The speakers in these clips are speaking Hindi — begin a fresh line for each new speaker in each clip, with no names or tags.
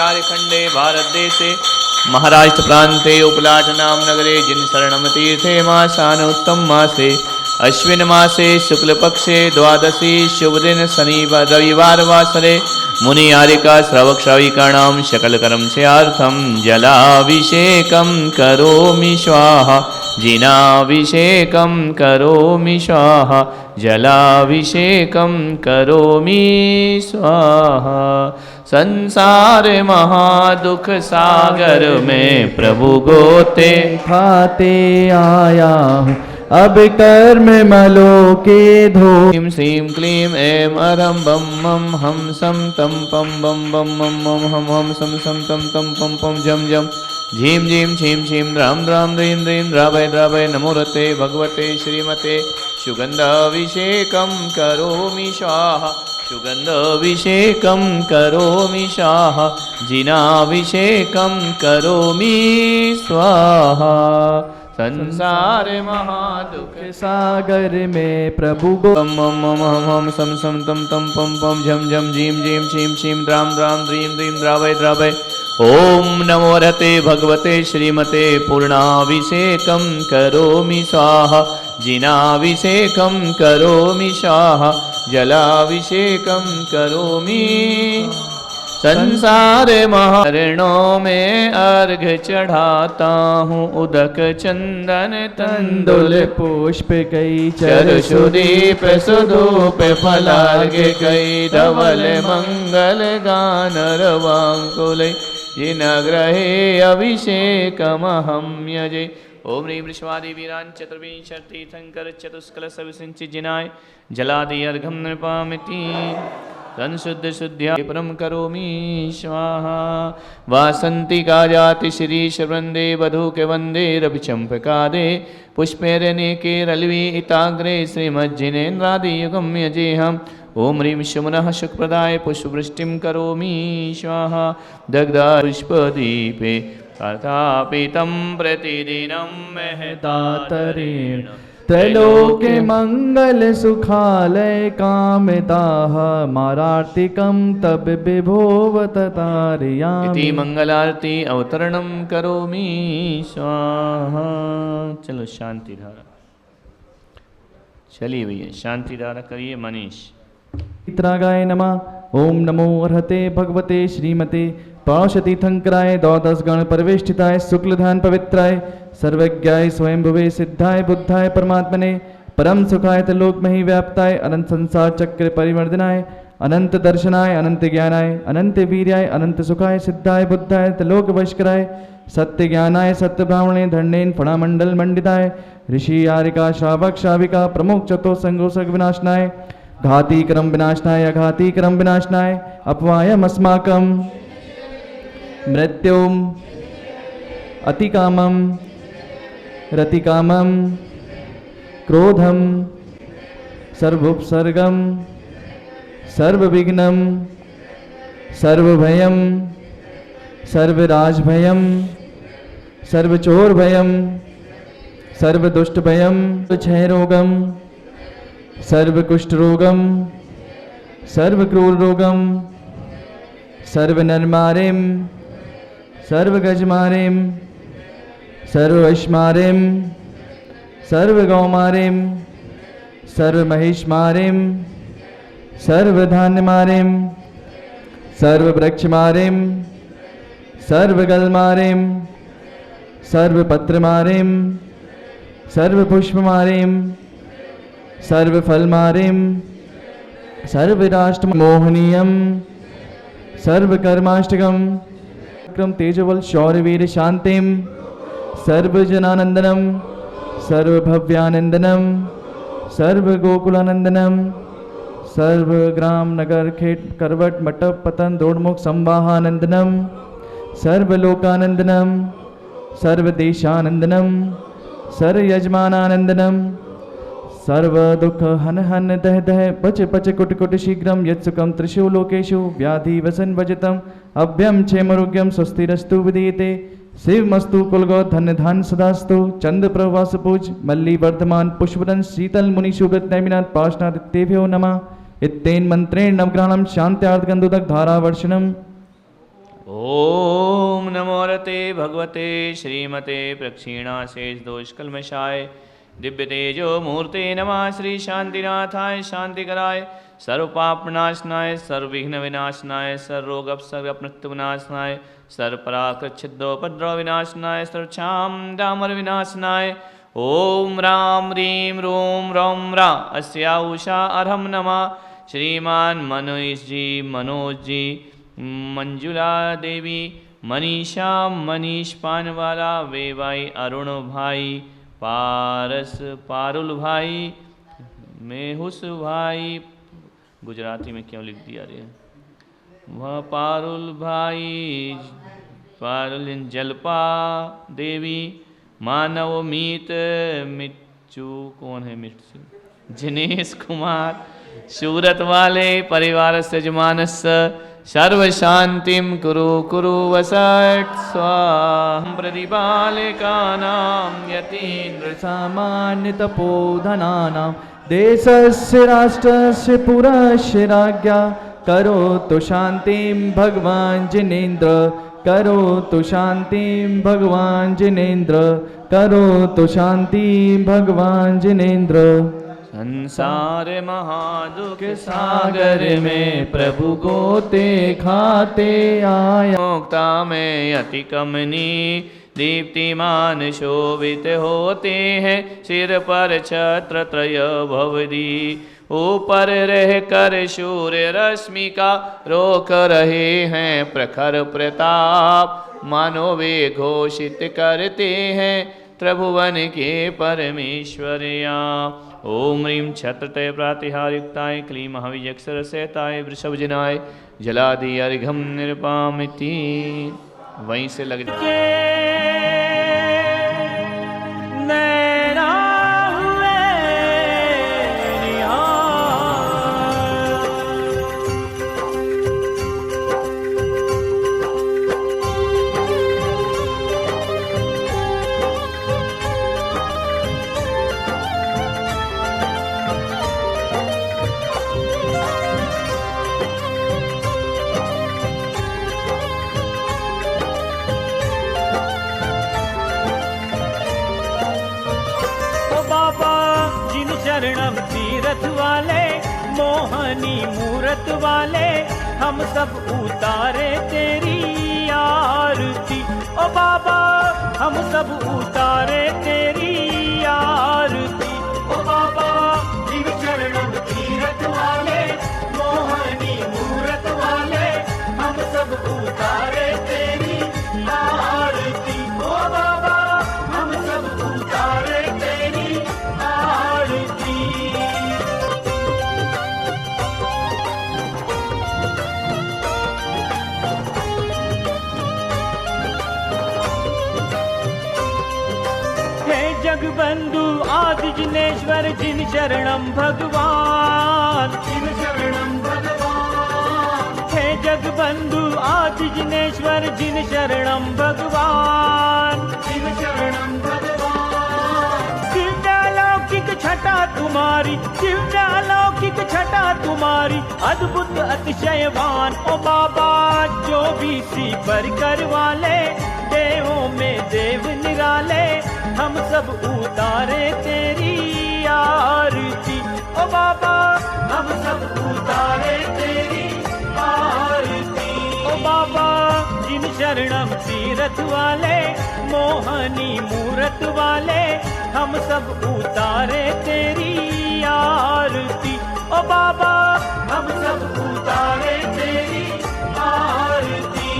बिहारखंडे भारतदेशे महाराष्ट्र प्रांते उपलाटनाम नगरे जिनशरणम तीर्थे मासानोत्तम मासे अश्विन मासे शुक्लपक्षे द्वादशी शुभदिन शनिवार रविवार वासरे मुनियारिका श्रवक श्रविकाणां सकलकर्म स्यार्थं जलाभिषेकं करोमि स्वाहा जिनाभिषेकं करोमि स्वाहा जलाभिषेकं करोमि स्वाहा। संसार महादुख सागर में प्रभु गोते
खाते आया हूँ, अब कर्म मलो के धो।
ह्रीं श्रीं क्लीं ऐं अरं बम मम हम सम तम पम बम बम मम मम हम हम सम तम तम पम पम जम जम झीं झीं छीं छीं द्रां द्रां द्रीं द्रीं द्रावय द्रावय नमोरते भगवते श्रीमते सुगंधाभिषेकं करोमि स्वाहा सुगंधाभिषेकं करोमि स्वाहा जिनाभिषेकं करोमि स्वाहा। संसार महादुख
सागर में प्रभु गो
पम मम मम हम सम तम तम पम पम झम झम झीं झीं छीं छीं द्रां द्रां द्रीं द्रीं द्रावय द्रावय। ओम नमो रते भगवते श्रीमते पूर्णाभिषेकं करोमि स्वाहा जिनाभिषेकं करोमि स्वाहा जलाभिषेकं करोमि। संसार महारणों में अर्घ चढ़ाता हूँ उदक चंदन तंदुल
पुष्प कई
चरसुदीप सुधूप फलार्घ कई धवल मंगल गान रवांकुल जिनग्रहे अभिषेकमहं यजे। ओम ह्रीं वृषभादि वीरान् चतुर्विंशतितीर्थंकर चतुष्कलश विसिंचित जिनाय जलादि अर्घं नृपामिति संशुद्ध शुद्ध्या परम करोमि स्वाहा। वासंती का जाति शिरीष वृंदे वधू के वंदे रविचंपकादे पुष्पेरने के रलवी इताग्रे श्रीमज्जिनेन्द्रादि युगम यजेहम्। ओम ह्रीं शुमनः शुक्रदाय पुष्पवृष्टिं करोमि स्वाहा। दग्धा पुष्पदीपे कथापितं प्रतिदिनं महदातरेण
त्रैलोक्य मंगल सुखालय कामदाः मारार्तिकं तब विभोवत तारयामि।
इति मंगलारती अवतरणं करोमि स्वाहा। चलो शांति धारा, चलिए भैया शांति धारा करिए मनीष।
चित्रागाय नमः। ओम नमो अर्हते भगवते श्रीमते पाशतीर्थंकराय द्वादश गण परिवेष्टिताय शुक्लधान पवित्राय सर्वज्ञाय स्वयंभुवे सिद्धाय बुद्धाय परमात्मने परम सुखाय त्रिलोकमहि व्याप्ताय अनंत संसार चक्र परिवर्धनाय अनंत दर्शनाय अनंत ज्ञानाय अनंत वीर्याय अनंत सुखाय सिद्धाय बुद्धाय त्रिलोक वशकराय सत्य ज्ञानाय सत्य ब्राह्मणे धन्येन फणामंडल मंडिताय ऋषि यारिका श्रावक श्राविका प्रमुख चतो संगोसक विनाशनाय घाती क्रम विनाशनाय अघाती क्रम विनाशनाय अपवायमस्माकं मृत्युम अतिकामम रतिकामम क्रोधम सर्वोपसर्गम सर्वविघ्नम सर्वभयम सर्वराजभयम सर्वचोरभयम सर्वदुष्टभयम क्षयरोगम सर्वकुष्ठरोगम सर्वक्रूररोगम सर्वनरमारिम सर्वगजमारिम सर्ववैश्मारिम सर्वगौमारिम सर्वमहिषमारिम सर्वधान्यमारिम सर्ववृक्षमारिम सर्वगलमारिम सर्वपत्रमारिम सर्वपुष्पमारिम सर्वफलमारिम सर्वराष्ट्रमोहनीयम सर्वकर्माष्टकम क्रम तेजवल शौर्यवीर शांतिम सर्वजनानंदनम सर्वभव्यानंदनम सर्वगोकुलानंदनम सर्वग्राम नगर खेट करवट मटप पतन दौड़मुख संवाहानंदनम सर्वलोकानंदनम सर्वदेशानंदनम सर्वयजमानानंदनम सर्व दुख हन हन दह दह पच पच कुट कुट शीघ्रम यत्सुखम त्रिषु लोकेषु व्याधि वसन वजतम अभ्यम क्षेमरोग्यम स्वस्तिरस्तु विधीयते शिवमस्तु कुलगौ धन्य धान सदास्तु चंद्र प्रवास पूज मल्ली वर्धमान पुष्पदन शीतल मुनि सुगत नैमिनाथ पाशनादित्येभ्यो नमः। इत्तेन मंत्रेण नवग्रहणम शांत्यार्थ गंधोदक धारावर्षणम।
ओम नमो रते भगवते श्रीमते प्रक्षीणाशेष दोषकल्मषाय दिव्य तेजो मूर्ते नमः। श्री शांतिनाथाय शांतिकराय सर्वपापनाशनाय सर्वविघ्न विनाशनाय सर्वरोगपसर्गमृत्युविनाशनाय सर्वपराकृच्छिद्रोपद्रव विनाशनाय सर्वक्षाम दामर विनाशनाय ओम राम ह्रीं रोम रौम रा अस्या उषा अर्हं नमः। श्रीमान मनोज जी मंजुला देवी मनीषा मनीष पानवाला वेवाई अरुण भाई पारस पारुल भाई मेहुस भाई गुजराती में क्यों लिख दिया रे वह पारुल भाई पारुल जलपा देवी मानव मीत मिच्चू कौन है मिच्चू जिनेश कुमार सूरत वाले परिवार सजमानस सर्व शांतिम कुरु कुरु वसट स्वाहा प्रतिपालिकानां यतीन्द्र
सामान्य तपोधनानां देशस्य राष्ट्रस्य पुरस्य राज्ञा करोतु शान्तिं भगवान् जिनेन्द्र करोतु शान्तिं भगवान् जिनेन्द्र करोतु शान्तिं भगवान् जिनेन्द्र।
संसार महादुख सागर में प्रभु गोते खाते आया मुक्ता में अति कमनी दीप्तिमान शोभित होते हैं सिर पर छत्र त्रय भवदी ऊपर रह कर सूर्य रश्मि का रोक रहे हैं प्रखर प्रताप मानो वे घोषित करते हैं त्रिभुवन के परमेश्वरया। ओम ह्रीं छत्रतय प्रातिहार्युक्ताय क्लीं महाविजक्षरसहिताय वृषभजनाय जलादि अर्घ्यं निरपामिति। वहीं से लग
शरणम तीरथ वाले मोहनी मूरत वाले हम सब उतारे तेरी आरती। ओ बाबा हम सब उतारे तेरी आरती। ओ बाबा जिन शरणम तीरथ वाले मोहनी मूरत वाले हम सब उतारे तेरी आरती। ओ बाबा हम सब उतारे तेरी आरती। हे जगबंधु आदि जिनेश्वर जिन शरणम भगवान जिन शरणम भगवान। हे जगबंधु आदि जिनेश्वर जिन शरणम भगवान जिन शरणम भगवान। दिव्यालौकिक छटा तुम्हारी दिव्यालौकिक छटा तुम्हारी अद्भुत अतिशयवान। ओ बाबा जो भी सी पर कर वाले देवों में देव निराले हम सब उतारे तेरी आरती। ओ बाबा हम सब उतारे तेरी आरती। ओ बाबा जिन शरणम तीरथ वाले मोहनी मूरत वाले हम सब उतारे तेरी आरती। ओ बाबा हम सब उतारे तेरी आरती।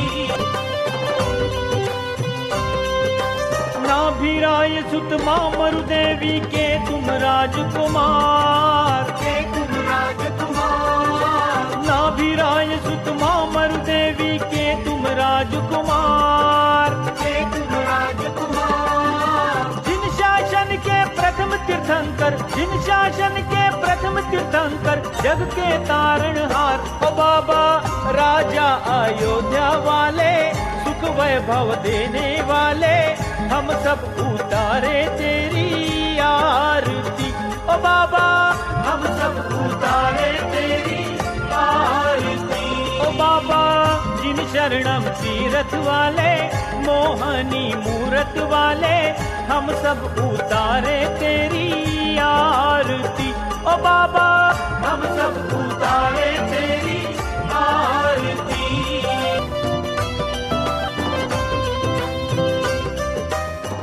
नाभिराय सुत मामरु देवी के तुम राजकुमार के तुम राजकुमार। नाभिराय सुत मामरु देवी के तुम राजकुमार के तुम राजकुमार। जिन शासन के प्रथम तीर्थंकर जिन शासन के प्रथम तीर्थंकर जग के तारणहार। ओ बाबा राजा अयोध्या वाले सुख वैभव देने वाले हम सब उतारे तेरी आरती। ओ बाबा हम सब उतारे तेरी आरती। ओ बाबा जिन शरणम तीरथ वाले, मोहनी मूरत वाले, हम सब उतारे तेरी आरती। ओ बाबा हम सब उतारे तेरी आरती।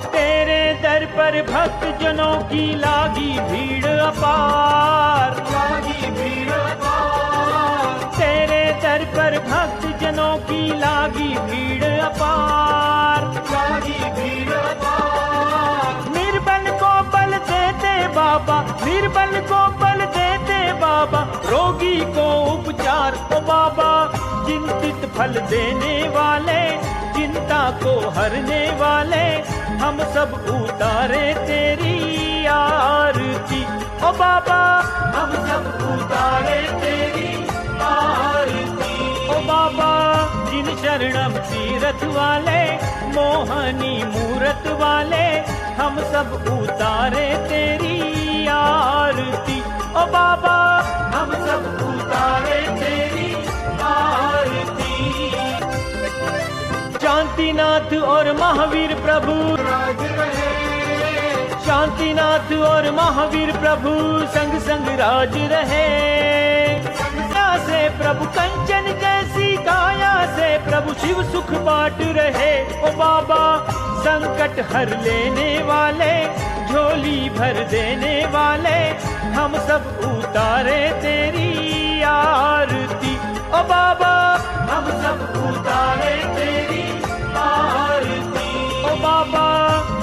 तेरे दर पर भक्त जनों की लागी भीड़ अपार, लागी भीड़ अपार। तेरे दर पर भक्त जनों की लागी भीड़ अपार, लागी भीड़ अपार। निर्बल को बल देते बाबा, निर्बल को बल देते बाबा, रोगी को उपचार। ओ बाबा चिंतित फल देने वाले, चिंता को हरने वाले, हम सब उतारे तेरी आरती। ओ बाबा हम सब उतारे तेरी आरती। ओ बाबा जिन शरणम तीरथ वाले, मोहनी मूरत वाले, हम सब उतारे तेरी आरती। ओ बाबा हम सब उतारे तेरी आरती। शांतिनाथ और महावीर प्रभु राज रहे, शांतिनाथ और महावीर प्रभु संग संग राज रहे। काया से प्रभु कंचन जैसी, काया से प्रभु शिव सुख बांट रहे। ओ बाबा संकट हर लेने वाले, झोली भर देने वाले, हम सब उतारे तेरी आरती। ओ बाबा हम सब उतारे तेरी आरती। ओ बाबा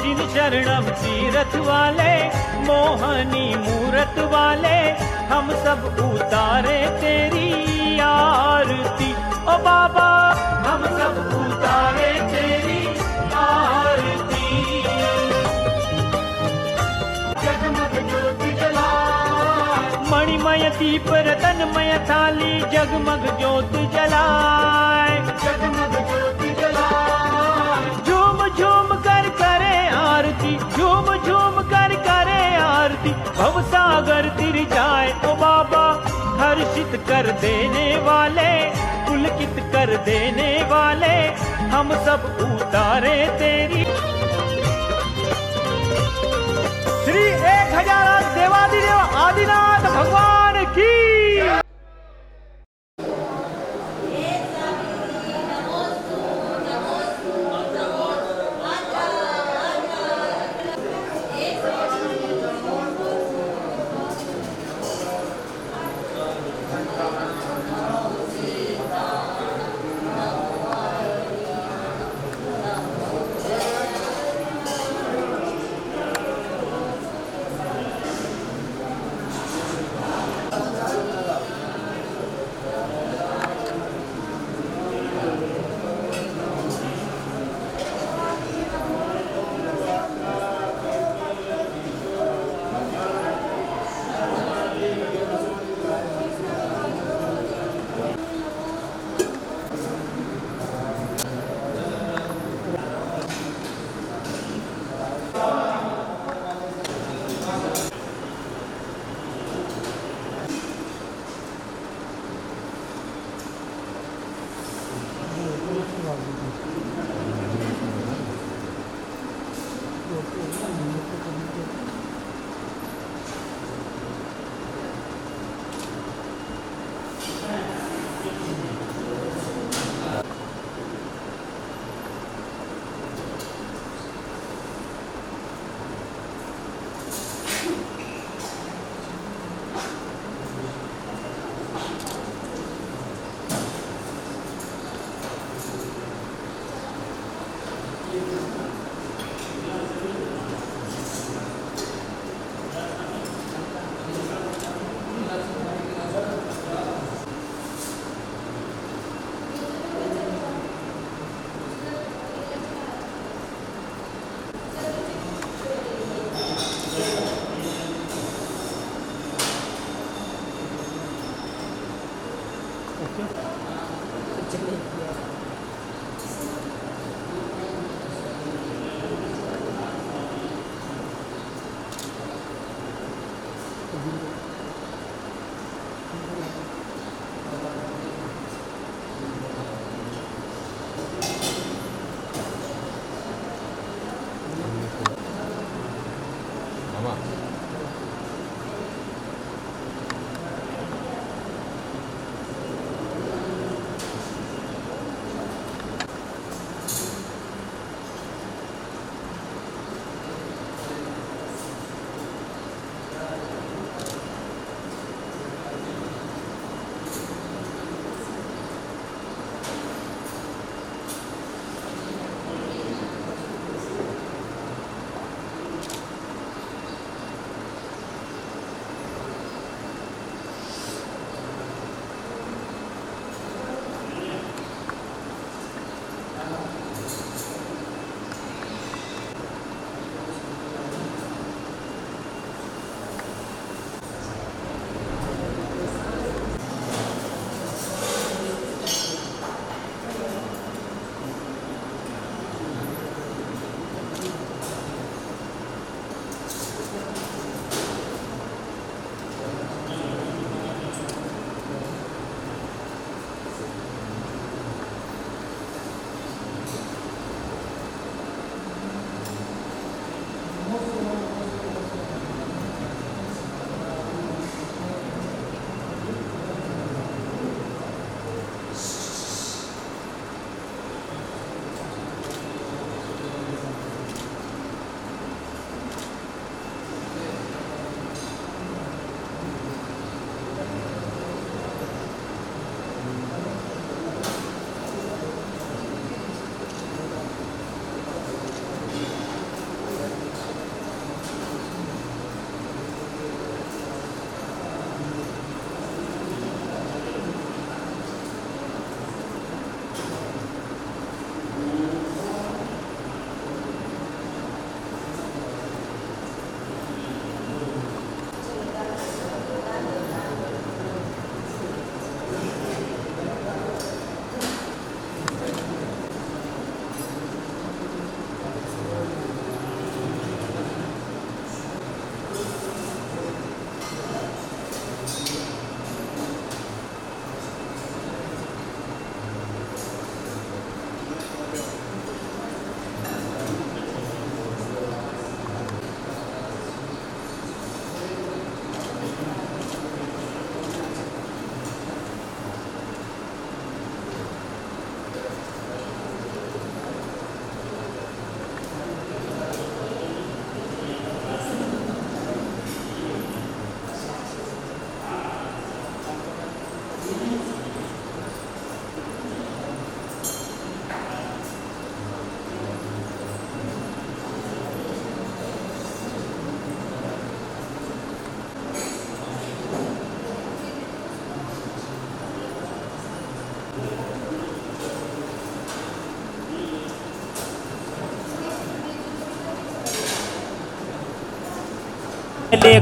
जिन शरणम तीरथ वाले, मोहनी मूरत वाले, हम सब उतारे तेरी आरती। ओ बाबा हम सब उतारे तेरी आरती। जगमग ज्योति जलाए, मणिमय दीप रतनमय थाली, जगमग ज्योति जलाए, जगमग ज्योति जलाए। झूम झूम कर करे आरती, झूम झूम कर करे आरती, भव सागर तिर जाए। ओ बाबा हर्षित कर देने वाले, पुलकित कर देने वाले, हम सब उतारे तेरी। श्री 1008 देवादिदेव आदिनाथ भगवान की।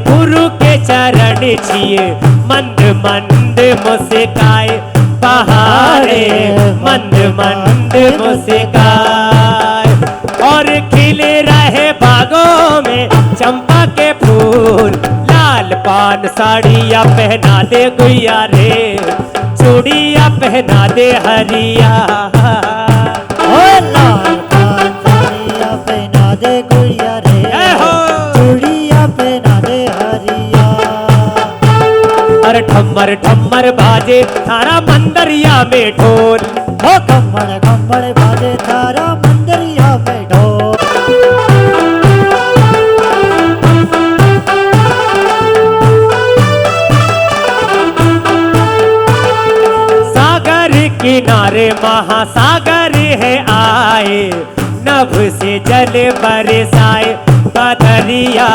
गुरु के चरण छिए मंद मंद मुस्काए बहारे मंद मंद मुस्काए और खिले रहे बागों में चंपा के फूल लाल पान साड़िया पहना दे गुइया रे चूड़िया पहना दे हरिया
ओ लाल पान साड़िया पहना दे गुड़िया रे चूड़िया पहना दे हरिया।
अरे ठम्मर ठम्मर बाजे थारा मंदरिया में ढोल
ओ खम्मड़ खम्मड़ बाजे थारा मंदरिया में ढोल।
सागर किनारे महासागर है आए नभ से जल बरसाए बदरिया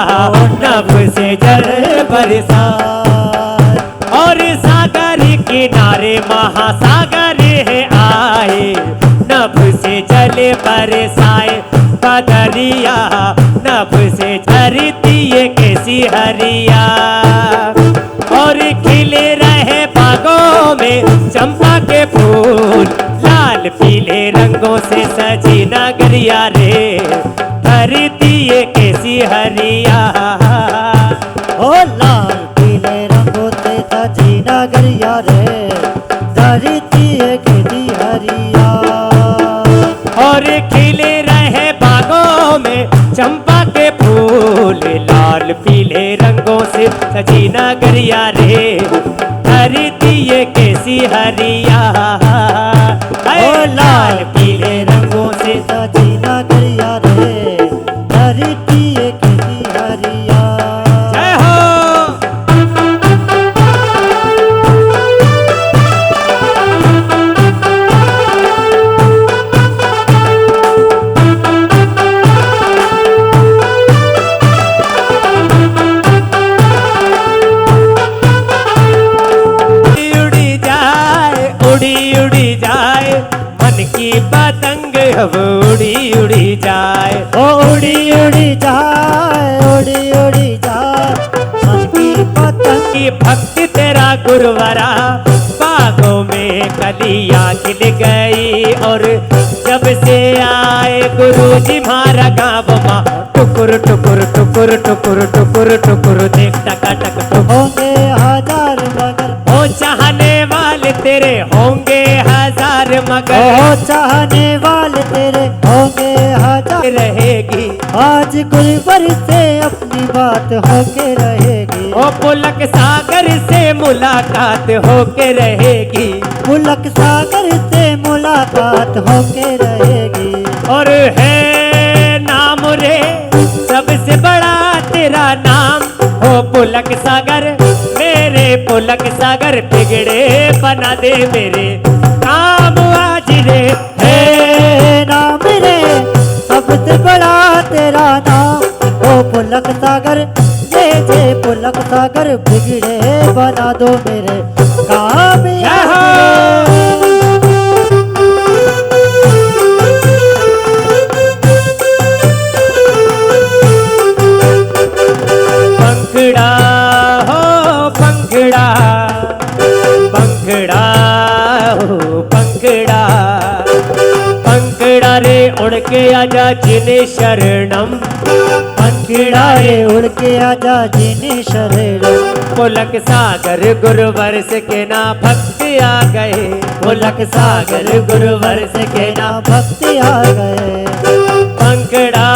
नभ से जल बरसाए और सागर किनारे महासागर है आए नभ से जल बरसाए बदरिया नभ से झरती ये कैसी हरिया और खिले रहे बागों में चंपा के फूल लाल पीले रंगों से सजी नगरिया रे धरती ये कैसी हरिया।
ओ लाल पीले रंगों से सजी नगरिया रे धरती ये कैसी हरिया
और खिले रहे बागों में चंपा के फूल लाल पीले रंगों से सजी नगरिया रे, धरती ये कैसी हरिया।
ओ लाल पीले रंगों से सजी नगरिया रे, धरती ये कैसी हरिया।
जय हो। उड़ी जाए मन की पतंग, अब उड़ी उड़ी जाए।
ओ उड़ी उड़ी जाए, उड़ी उड़ी जाए मन की पतंग।
की भक्ति तेरा गुरुवरा, बागों में कलियां खिल गई। और जब से आए गुरु जी मारा गाँव माँ, टुकुर टुकुर टुकुर टुकुर टुकुर टुकुर देख टका टक टुक।
होंगे हजार मगर,
ओ चाहने वाले तेरे होंगे हजार मगर,
ओ चाहने वाले तेरे होंगे हजार।
रहेगी
आज गुरुवर से अपनी बात होके रहेगी।
ओ पुलक सागर से मुलाकात होके रहेगी।
पुलक सागर से मुलाकात होके रहेगी।
और है नाम रे सबसे बड़ा तेरा नाम, ओ पुलक सागर मेरे पुलक सागर, बिगड़े बना दे मेरे काम आज रे।
हे नाम रे सबसे बड़ा तेरा नाम, ओ पुलक सागर जय जय पुलक सागर, बिगड़े बना दो मेरे काम
जय हो। पंखड़ा हो पंखड़ा, पंखड़ा हो पंखड़ा, पंखड़ा रे उड़ के आजा जिन्हें शरणम।
पंखड़ा रे उड़ के आजा जिन्हें शरणम।
पुलक सागर गुरुवर से के ना भक्त आ गए, पुलक सागर गुरुवर से के ना
भक्त आ गए।
पंखड़ा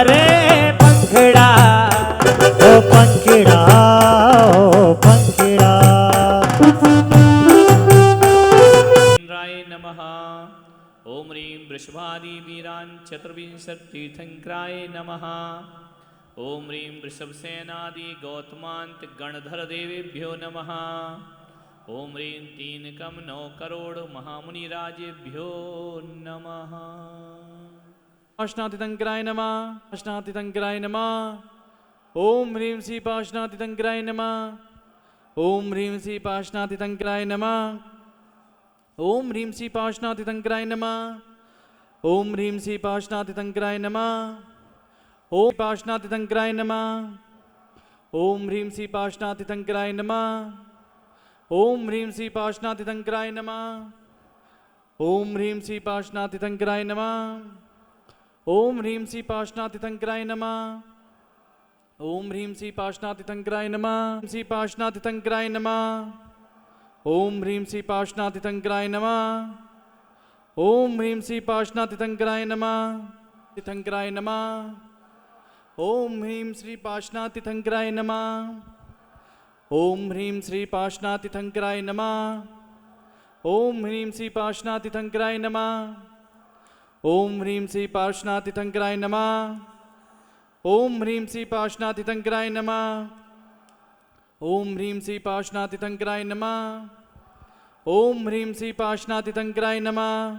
रे पंखड़ा,
ओ पंखड़ा ओ पंखड़ा।
इंद्राय नमः। ओम ह्रीं वृषभादि वीरान् चतुर्विंशतितीर्थंकराय नमः। ओम ह्रीं वृषभसेनादि गौतमांत गणधर देवेभ्यो नमः। ओम ह्रीं तीनकम 9 करोड़ महामुनिराजेभ्यो नमः।
पाशनातितंकराय नमः, पाशनातितंकराय नमः। ओम ह्रीं श्री पाशनातितंकराय नमः। ओम ह्रीं श्री पाशनातितंकराय नमः। ओम ह्रीं श्री पाशनातितंकराय नमः। ओम ह्रीं श्री पाशनातितंकराय नमः। ओम पाशनातितंकराय नमः। ओम ह्रीं श्री पाशनातितंकराय नमः। ओम ह्रीं श्री पाशनातितंकराय नमः। ओम ह्रीं श्री पाशनातितंकराय नमः। ओम ह्रीं श्री पाशनातितंकराय नमः। ओम ह्रीं श्री पाशनातितंकराय नमः। श्री पाशनातितंकराय नमः। ओम ह्रीं श्री पाशनातितंकराय नमः। ओम ह्रीं श्री पाशनातितंकराय नमः। तितंकराय नमः। ओम ह्रीं श्री पाशनातितंकराय नमः। ओम ह्रीं श्री पाशनातितंकराय नमः। ओम ह्रीं श्री पाशनातितंकराय नमः। ओम ह्रीं श्री पाशनातितंकराय नमः। ओम ह्रीं श्री पाशनातितंकराय नमः। ओम ह्रीं श्री पाशनातितंकराय नमः। ओम ह्रीं श्री पाशनातितंकराय नमः।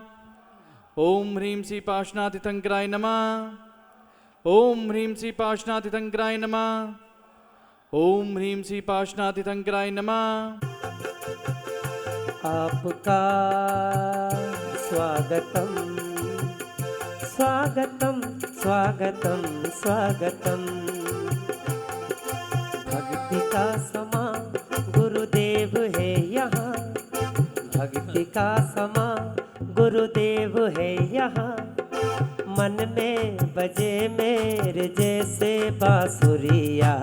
ओम ह्रीं श्री पाशनातितंकराय नमः। ओम ह्रीं श्री पाशनातितंकराय नमः। ओम ह्रीं श्री पाशनातितंकराय नमः।
आपका स्वागतम स्वागतम स्वागतम स्वागतम। भक्ति का समा गुरुदेव है यहाँ, भक्ति का समा गुरुदेव है यहाँ। मन में बजे मेरे जैसे बांसुरिया,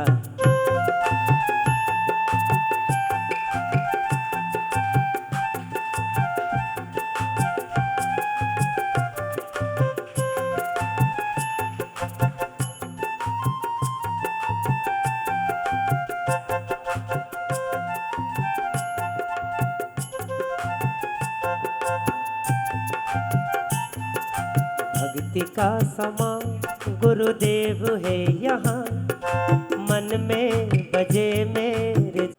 का समा गुरुदेव है यहाँ, मन में बजे मेरे।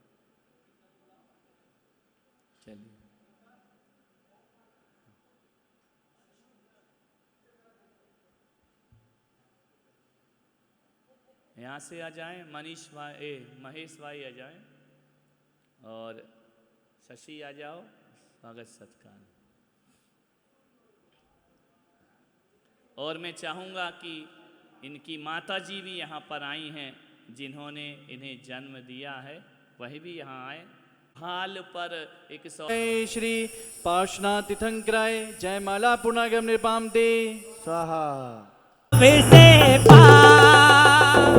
यहाँ से आ जाएं, महेश भाई आ जाएं और शशि आ जाओ, स्वागत सत्कार। और मैं चाहूँगा कि इनकी माता जी भी यहाँ पर आई हैं, जिन्होंने इन्हें जन्म दिया है, वही भी यहाँ आए। हाल पर एक
जय श्री पार्श्वनाथ तीर्थंकराय जय माला पूर्णागम निर्पाम ते
स्वाहा।
से पार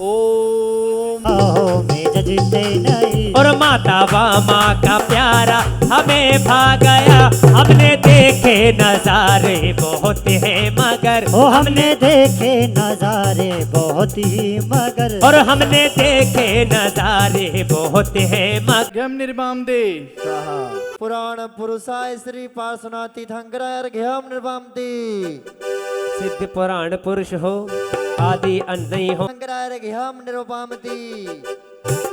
ओम
आओ में जजते नहीं,
और माता वामा का प्यारा हमें भा गया। हमने देखे नजारे बहुत है मगर,
ओ हमने देखे नजारे बहुत ही मगर,
और हमने देखे नजारे बहुत है मगर।
गम निर्पाम ते
स्वाहा। पुराण पुरुषाय श्री पार्श्वनाथ तीर्थंकराय अर्घ्यम निर्वामति।
सिद्ध पुराण पुरुष हो, आदि अंत नहीं हो,
शंकराय अर्घ्यम निर्वामति।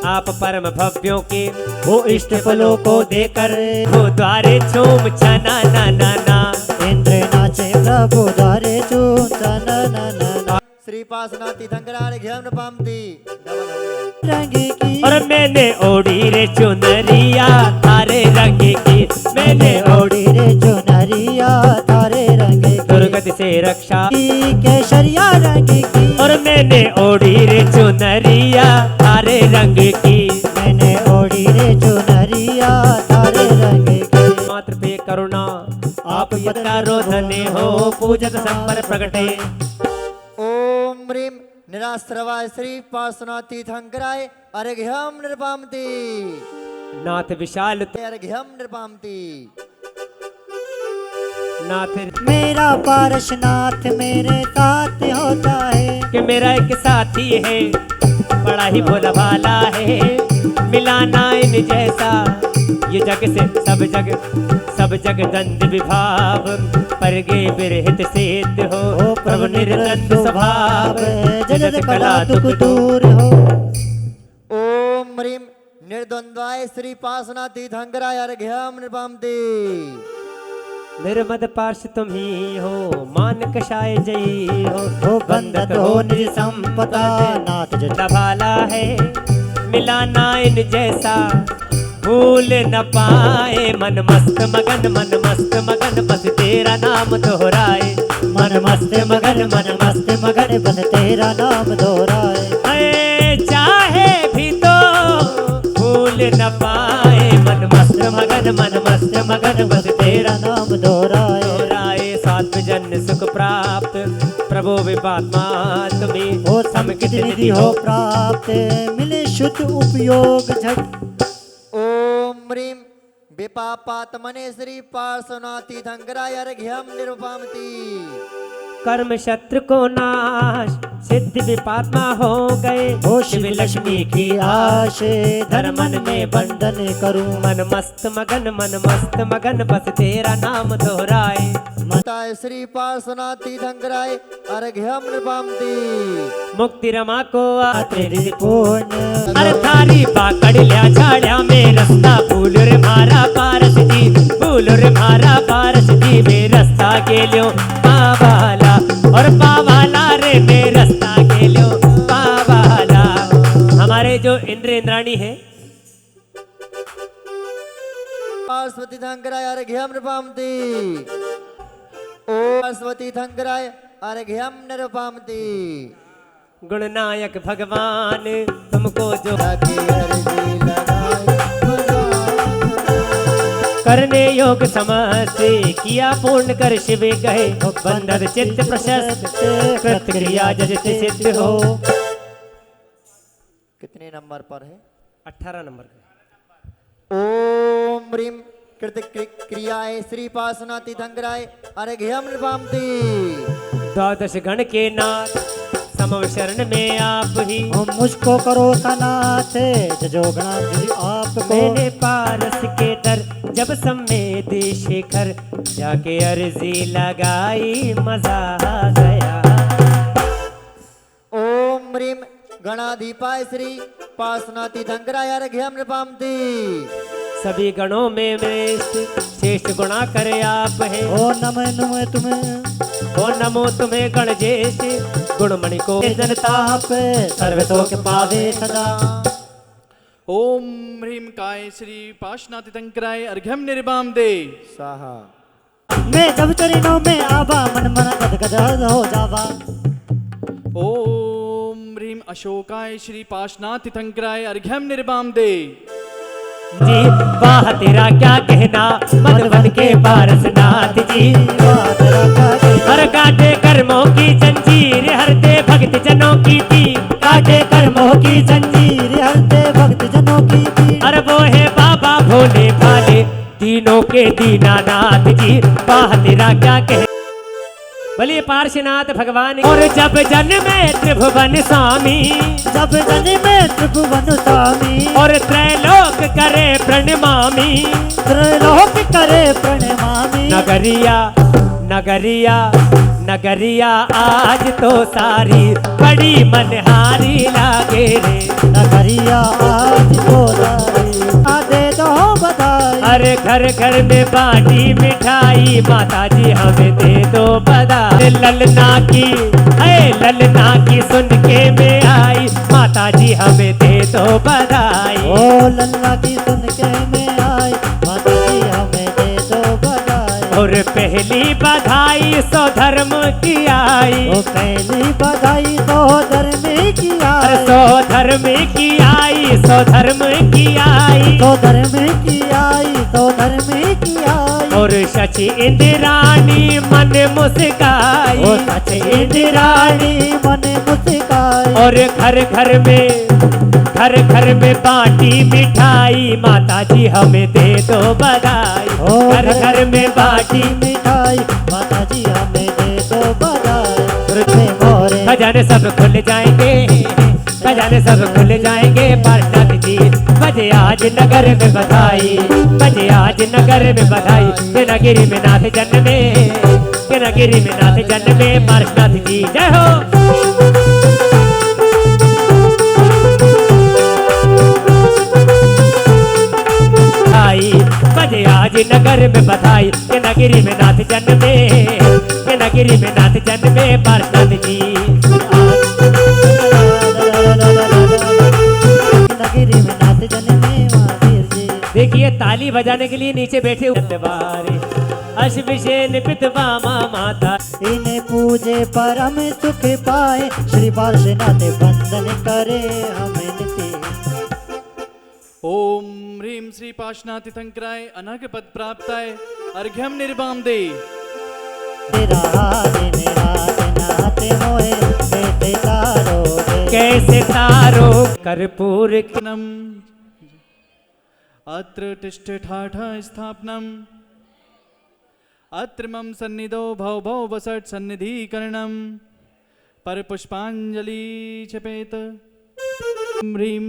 आप परम भव्यों के
वो इष्ट फलों को देकर
वो द्वारे चूम छना ना ना ना।
इंद्र नाचे प्रभु द्वारे चूम ना ना ना। श्री पार्श्वनाथ तीर्थंकराय अर्घ्यम निर्वामति। रंग की
और मैंने ओढ़ी रे चुनरिया थारे रंग की, मैंने
ओढ़ी रे चुनरिया तारे रंग
दुर्गति से रक्षा
की, केसरिया रंग की।
और मैंने ओढ़ी रे चुनरिया थारे रंग की,
मैंने ओढ़ी रे चुनरिया तारे रंग की।
मात्र पे करुणा आप यतारो धने हो, पूजत संपर प्रगटे।
ओम ह्रीं निराश्रवाय श्री पार्श्वनाथ तीर्थंकराय अर्घ्यम निर्वामति।
नाथ विशाल
अर्घ्यम निर्वामति।
नाथ
मेरा पार्श्वनाथ मेरे साथ होता है,
कि मेरा एक साथी है, बड़ा ही भोला भाला है। मिलाना इन जैसा ये जग से सब जग दंड विभाव, पर गे विरहित सिद्ध हो प्रभु निर्द्वंद स्वभाव, जगत कला दुख दूर हो।
ओम ह्रीं निर्द्वंद्वाय श्री पार्श्वनाथ तीर्थंकराय अर्घ्यम निर्वामति।
निर्मद पार्श तुम ही हो, मान कषाय जयी हो,
ओ बंधत हो निज संपदा नाथ जटा।
भाला है मिलाना इन जैसा, भूल न पाए मन मस्त मगन बस तेरा नाम दोहराए।
मन मस्त मगन बस तेरा नाम दोहराए।
चाहे भी तो भूल न पाए, मन मस्त मगन बस तेरा
नाम दोहराए।
सात्व जन सुख प्राप्त प्रभु विपात्मा तुम्हें
ओ समकित निधि हो प्राप्त, मिले शुद्ध उपयोग झट। ओम ह्रीं विपापात्मने श्री पार्श्वनाथ तीर्थंकराय अर्घ्यम निर्वामति।
कर्म शत्रु को नाश सिद्धि विपात्मा हो गए।
ओ शिव लक्ष्मी की आश, धर्मन में बंधन करूं।
मन मस्त मगन बस तेरा नाम दोहराए।
माता श्री पार्श्वनाथ तीर्थंकराय अर्घ्यम निर्वामति।
मुक्ति रमा को
आत्रिधि पूर्ण
अरे थारी पाकड़ लिया झाड़िया में रास्ता, फूल रे मारा पारस जी में रास्ता गेल्यो पावाला, और पावाला रे में रास्ता गेल्यो पावाला। हमारे जो इंद्र इंद्राणी है
पार्श्वती तीर्थंकराय अर्घ्यम निर्वामति। ओ पार्श्वती तीर्थंकराय अर्घ्यम निर्वामति।
गुणनायक भगवान तुमको जो करने योग समझते किया पूर्ण कर शिव कहे, बंधन चित्त प्रशस्त कृत क्रिया जजते सिद्ध हो।
कितने नंबर पर है?
18 नंबर का।
ओम ह्रीं कृत क्रियाए श्री पार्श्वनाथ तीर्थंकराय अर्घ्यम निर्वामति।
द्वादश गण के नाथ समव शरण में आप ही।
मुझको करो सनाथ जो गणाधि आपको।
मैंने पारस के दर जब सम्मेद शिखर जाके अर्जी लगाई मजा आ गया।
ओम ह्रीम गणाधिपाय श्री पार्श्वनाथ धंकराय अर्घ्यम नृपामति।
सभी गणों में श्रेष्ठ गुणा करे आप हैं।
ओ नमः नमः तुम्हें।
ओ नमो तुम्हें गणजेश गुणमणि को जनताप सर्व शोक पावे सदा।
ओम ह्रीम काय श्री पार्श्वनाथितंकराय अर्घ्यम निर्वाम दे
स्वाहा। मैं जब चरणों में आवा मन मन गदगद हो जावा।
ओम ह्रीम अशोकाय श्री पार्श्वनाथितंकराय अर्घ्यम निर्वाम दे।
जी वाह तेरा क्या कहना मधुबन के पारसनाथ जी। हर काटे कर्मों की जंजीर हरते भक्त जनों की पीर।
काटे कर्मों की जंजीर हरते भक्त जनों की पीर।
अरे वो है बाबा भोले भाले तीनों के दीनानाथ जी। वाह तेरा क्या कह बोलिए पार्श्वनाथ भगवान। और जब जन्मे त्रिभुवन स्वामी
जब जन्मे त्रिभुवन स्वामी।
और त्रैलोक करे प्रणमामी
त्रिलोक करे प्रणमामी।
नगरिया नगरिया नगरिया आज तो सारी बड़ी मनहारी लागे रे।
नगरिया आज तो सारी आदे दो बधाई।
अरे घर घर में बाटी मिठाई माता जी हमें दे दो बधाई। ललना की ललना की सुन के में आई माता जी हमें दे दो बधाई।
ओ लल्ला की सुन के में आई माता जी हमें दे दो बधाई।
और पहली बधाई सो धर्म की आई।
ओ पहली बधाई तो धर्म की आई।
सो धर्म की आई सो धर्म की आई।
तो धर्म की आई तो धर्म की आई।
और शचि इंद्राणी मन मुस्काई।
ओ सच इंद्राणी मन मुस्काई।
और घर घर में बाटी मिठाई माता जी हमें दे दो बधाई।
ओ
घर घर में बाटी
मिठाई माता जी हमें दे दो बधाई। मोरे
खजाने सब खुल जाएंगे खजाने सब खुल जाएंगे पार्श्वनाथ जी। बजे आज नगर में बधाई बजे आज नगर में बधाई। के नगिरी में नाथ जन्मे के नगिरी में नाथ जन्मे पार्श्वनाथ जी जय हो। बजे आज नगर में बधाई के नगिरी में नाथ जन्मे के नगिरी में नाथ जन्मे पार्श्वनाथ जी।
नगरी में नाथ जन्मे महावीर जी।
देखिए ताली बजाने के लिए नीचे बैठे अश्विशेन पितवा माता।
इन्हें पूजे परम सुख पाए श्री पार्श्वनाथ वंदन करे हमें नित्य।
ओम ह्रीम श्री पार्श्वनाथितंकराय अनघ पद प्राप्ताय अर्घ्यम निर्वाम दे।
तेरा हाथ नाथ मोए कैसे तारो
कैसे तारो कर्पूर
नम अत्र तिष्ठठाठा स्थापनम अत्र मम सन्निधौ भव भव वसत् सन्निधिकरणम पर पुष्पांजलि छपेत। ह्रीम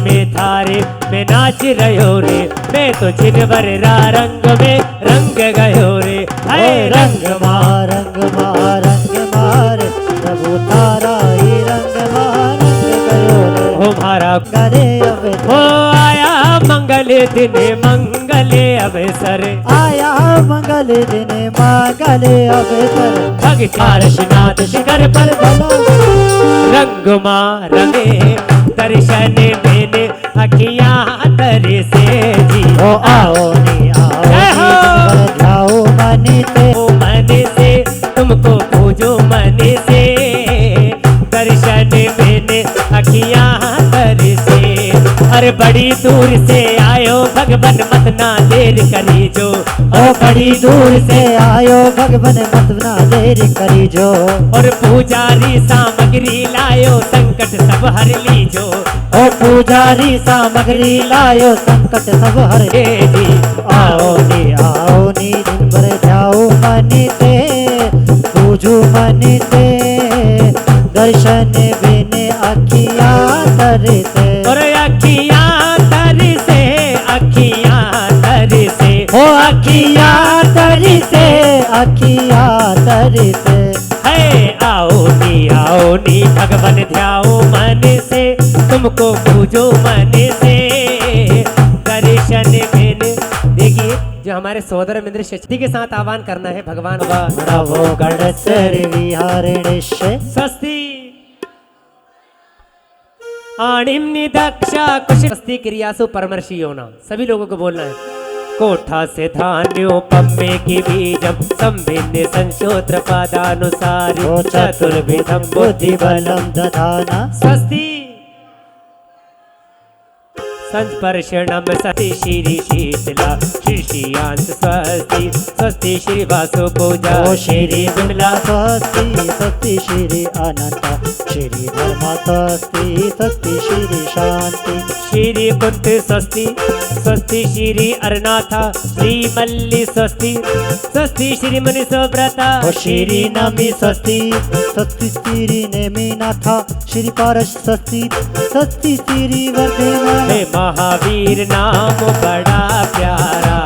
में थारे में नाच रहो रे मैं तो छिनवर रंग में रंग गयो रे।
रंग मार प्रभु तारा ही रंग मार गयो रे।
हमारा
करे अब
हो आया मंगल दिन मंगले अवसर।
आया मंगल दिन मंगल अवसर।
भक्त पार्श्वनाथ शिखर पर रंग रंगे दर्शन मैंने अखियां तरे से जी।
ओ आओ नी आओ जाओ मन से
तुमको पूजो मन से दर्शन मैंने अखियां तरे से। अरे बड़ी दूर से आयो भगवन मत ना देर करी जो।
ओ बड़ी दूर से आयो भगवन मत ना देर करी जो।
और पुजारी सामग्री लायो संकट सब हर लीजो।
ओ पुजारी सामग्री लायो संकट सब हर
हे जी
आओ नी दिन भर जाओ मन से पूजो मन से दर्शन बिन अखियाँ तरसे
और अखियाँ तरसे, अखियाँ तरसे,
ओ अखियाँ तरसे, अखियाँ तरसे
है आओ नी भगवन ध्याओ मन से, तुमको पूजो मन से, दर्शन बिन। देखिए जो हमारे सोदर मित्र शक्ति के साथ आह्वान करना है भगवान का।
नवो गणचर विहारिणेश
स्वस्ति आणिम्नि दक्षा कुश स्वस्ति क्रियासु परमर्षि योना। सभी लोगों को बोलना है। कोठा से धान्योपम्मे की बीजम संभिन्न संशोत्र पादानुसारी
ओ
चतुर्विधम
बुद्धि बलम दधाना
स्वस्ति संस्पर्शनम सति श्री शीतला शीर्षियांत स्वस्ति स्वस्ति श्री वासु पूजा
ओ श्री विमला स्वस्ति स्वस्ति श्री अनंत श्री धर्मा स्वस्ति स्वस्ति श्री शांति
श्री कुंत स्वस्ति स्वस्ति श्री अरनाथा श्री मल्ली स्वस्ति स्वस्ति श्री मुनि सुव्रता
ओ श्री नमी स्वस्ति स्वस्ति श्री नेमिनाथा श्री पारस स्वस्ति स्वस्ति श्री वर्धमान
हे महावीर नाम बड़ा प्यारा,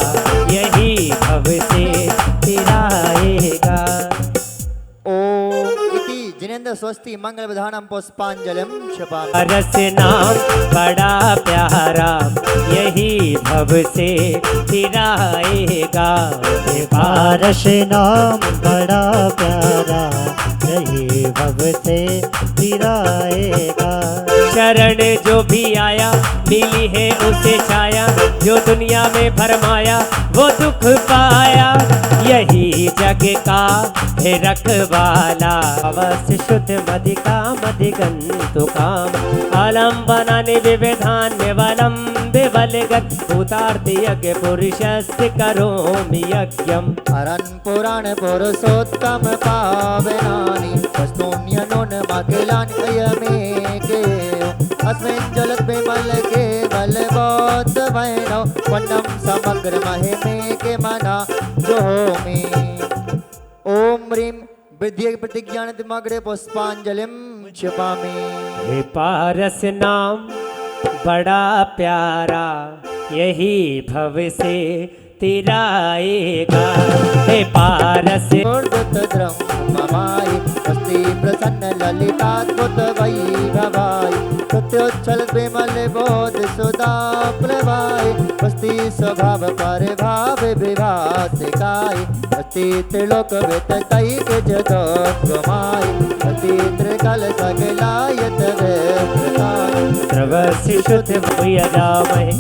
यही भव से तिराएगा।
ओम इति जिनेन्द्र स्वस्ति मंगल विधानम पुष्पांजलिम क्षपामि।
पारस नाम बड़ा प्यारा, यही भव से तिराएगा। हे
पारस नाम बड़ा प्यारा यही भव से तिराएगा
शरण जो भी आया मिली है उसे छाया, जो दुनिया में भरमाया वो दुख पाया, यही जग का है रखवाला। अवश्य शुद्ध मधिका मधिगंतु काम आलम बनाने विविधान में वलम विवलगत भूतार्थ यज्ञ पुरुषस्य करोमि यज्ञम।
अरन पुराण पुरुषोत्तम पावनानि वस्तुन्यनुन मखिलानि अयमेके अस्मिन् जलत् विमल केवल बोध वैणव वन्नम समग्र महिमे के मना जो मे। ओम ह्रीं विद्या प्रतिज्ञान दिमागरे पुष्पांजलिम क्षिपामि।
हे पारस नाम बड़ा प्यारा, यही भव से तिराएगा। हे पारस
ममाई स्वस्ति प्रसन्न ललिताद्भुत वैभवाय स्तुत्योच्छल विमल बोध सुधा प्रभाय स्वस्ति स्वभाव परिभाव विभासिकाय स्वस्ति त्रिलोक विततैक जगोत्तमाय स्वस्ति त्रिकल सकलायत विप्रताय
सर्वस्य शुद्ध भूयजामहे।